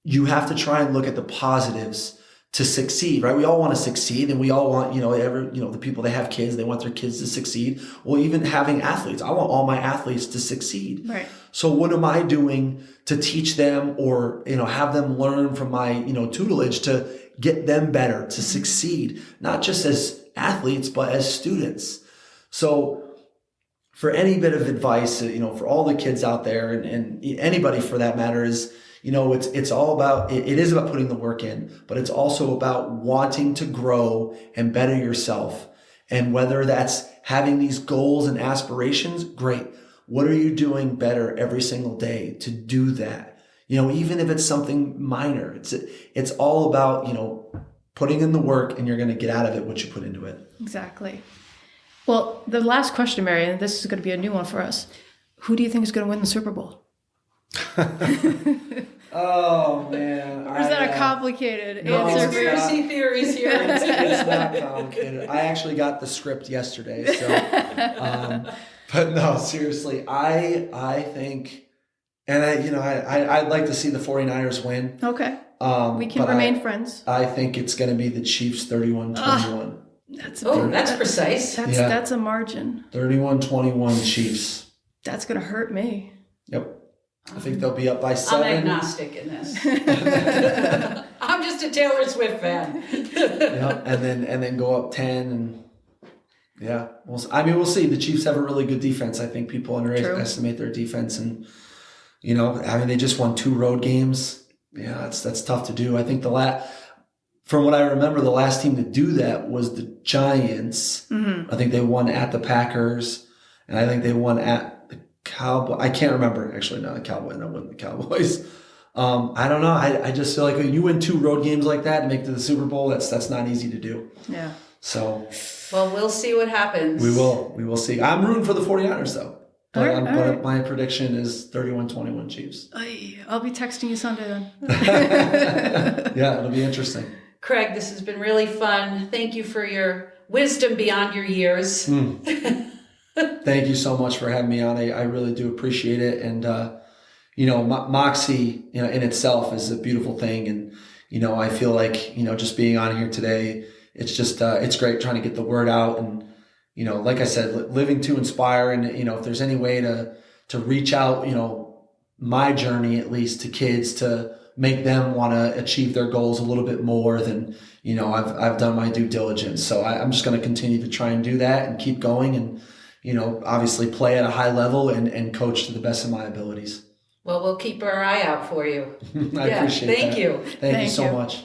you have to try and look at the positives to succeed, right? We all want to succeed and we all want, the people that have kids, they want their kids to succeed. Well, even having athletes, I want all my athletes to succeed. Right. So what am I doing to teach them or, have them learn from my, tutelage to get them better, to succeed, not just as athletes, but as students. So for any bit of advice, for all the kids out there and anybody for that matter is, it's all about, it is about putting the work in, but it's also about wanting to grow and better yourself. And whether that's having these goals and aspirations, great. What are you doing better every single day to do that? Even if it's something minor, it's all about, putting in the work and you're going to get out of it what you put into it. Exactly. Well, the last question, Mary, and this is going to be a new one for us. Who do you think is going to win the Super Bowl? Oh, man. Or is that a complicated no, answer? Conspiracy theories here. It's not complicated. I actually got the script yesterday. So, but no, seriously, I think, and I'd like to see the 49ers win. Okay. We can remain friends. I think it's going to be the Chiefs 31-21. That's precise. That's a margin. 31-21 Chiefs. That's going to hurt me. Yep. I think they'll be up by 7. I'm agnostic in this. I'm just a Taylor Swift fan. Yeah, and then go up 10 and yeah. We'll see. The Chiefs have a really good defense. I think people underestimate their defense and they just won 2 road games. Yeah, that's tough to do. I think from what I remember, the last team to do that was the Giants. I think they won at the Packers, and I think they won at the Cowboys. I can't remember actually. No, the Cowboys. No, wasn't the Cowboys. I don't know. I just feel like when you win 2 road games like that and make it to the Super Bowl, that's not easy to do. Yeah. So. Well, we'll see what happens. We will see. I'm rooting for the 49ers though. But my prediction is 31-21 Chiefs. I'll be texting you Sunday then. Yeah, it'll be interesting. Craig, this has been really fun. Thank you for your wisdom beyond your years. Thank you so much for having me on. I really do appreciate it. And, Moxie, in itself is a beautiful thing. And, I feel like, just being on here today, it's just, it's great trying to get the word out. And, like I said, living to inspire. And, if there's any way to reach out, my journey, at least to kids, to make them want to achieve their goals a little bit more than, I've done my due diligence. So I'm just going to continue to try and do that and keep going and, obviously play at a high level and coach to the best of my abilities. Well, we'll keep our eye out for you. I appreciate that. Thank you. Thank you so much.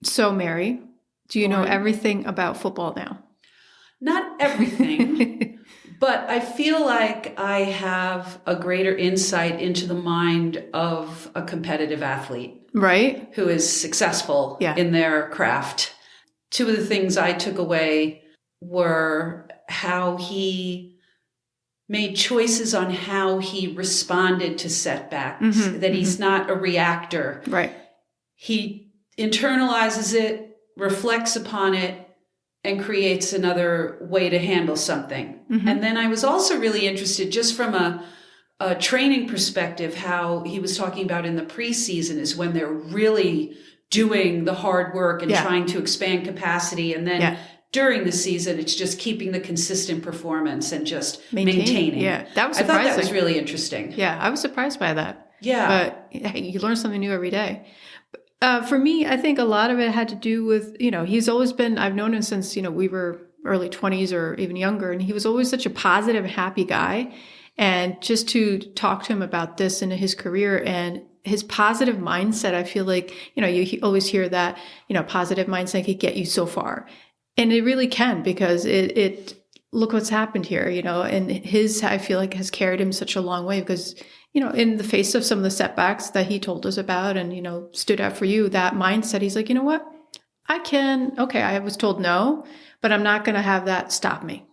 So, Mary, do you know everything about football now? Not everything, But I feel like I have a greater insight into the mind of a competitive athlete. Right. Who is successful in their craft. Two of the things I took away were how he made choices on how he responded to setbacks, that he's not a reactor. Right. He internalizes it, reflects upon it, and creates another way to handle something. And then I was also really interested, just from a training perspective, how he was talking about in the preseason is when they're really doing the hard work and trying to expand capacity. And then during the season, it's just keeping the consistent performance and just maintaining. Yeah, that was I surprising. thought that was really interesting. Yeah, I was surprised by that. Yeah. But hey, you learn something new every day. For me, I think a lot of it had to do with, he's always been, I've known him since, we were early 20s or even younger. And he was always such a positive, happy guy. And just to talk to him about this in his career and his positive mindset, I feel like, you always hear that, positive mindset can get you so far. And it really can, because it look what's happened here, and I feel like has carried him such a long way, because, in the face of some of the setbacks that he told us about and, stood out for you, that mindset, he's like, you know what, I was told no, but I'm not going to have that stop me.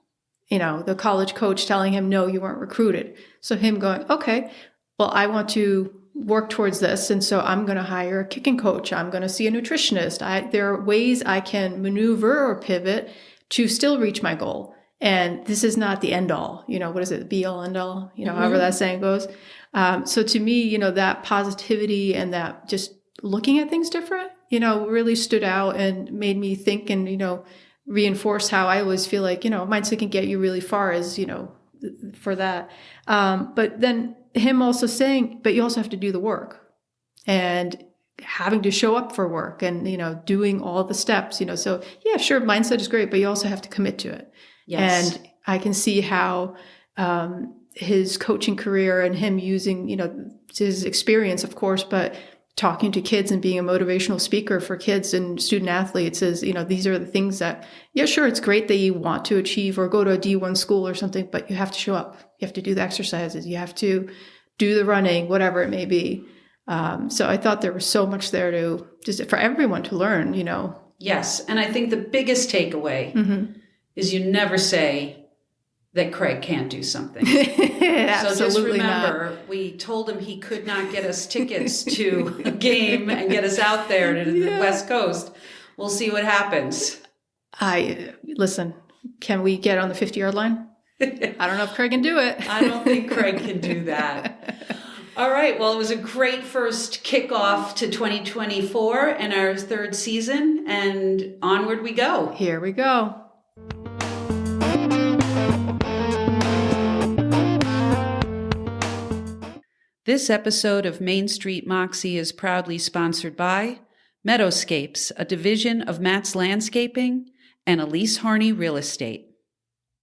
The college coach telling him, no, you weren't recruited. So him going, okay, well, I want to work towards this. And so I'm going to hire a kicking coach. I'm going to see a nutritionist. There are ways I can maneuver or pivot to still reach my goal. And this is not the end all, what is it? Be all end all, however that saying goes. So to me, that positivity and that just looking at things different, really stood out and made me think and, reinforce how I always feel like, mindset can get you really far as, for that. But then him also saying, but you also have to do the work and having to show up for work and, doing all the steps, so yeah, sure. Mindset is great, but you also have to commit to it. Yes. And I can see how, his coaching career and him using, his experience, of course, but talking to kids and being a motivational speaker for kids and student athletes is, these are the things that, yeah, sure, it's great that you want to achieve or go to a D1 school or something, but you have to show up. You have to do the exercises. You have to do the running, whatever it may be. So I thought there was so much there to just for everyone to learn, Yes. And I think the biggest takeaway is you never say that Craig can't do something. So just remember, we told him he could not get us tickets to a game and get us out there to the West Coast. We'll see what happens. Listen, can we get on the 50-yard line? I don't know if Craig can do it. I don't think Craig can do that. All right. Well, it was a great first kickoff to 2024 and our third season, and onward we go. Here we go. This episode of Main Street Moxie is proudly sponsored by Meadowscapes, a division of Matt's Landscaping, and Elise Harney Real Estate.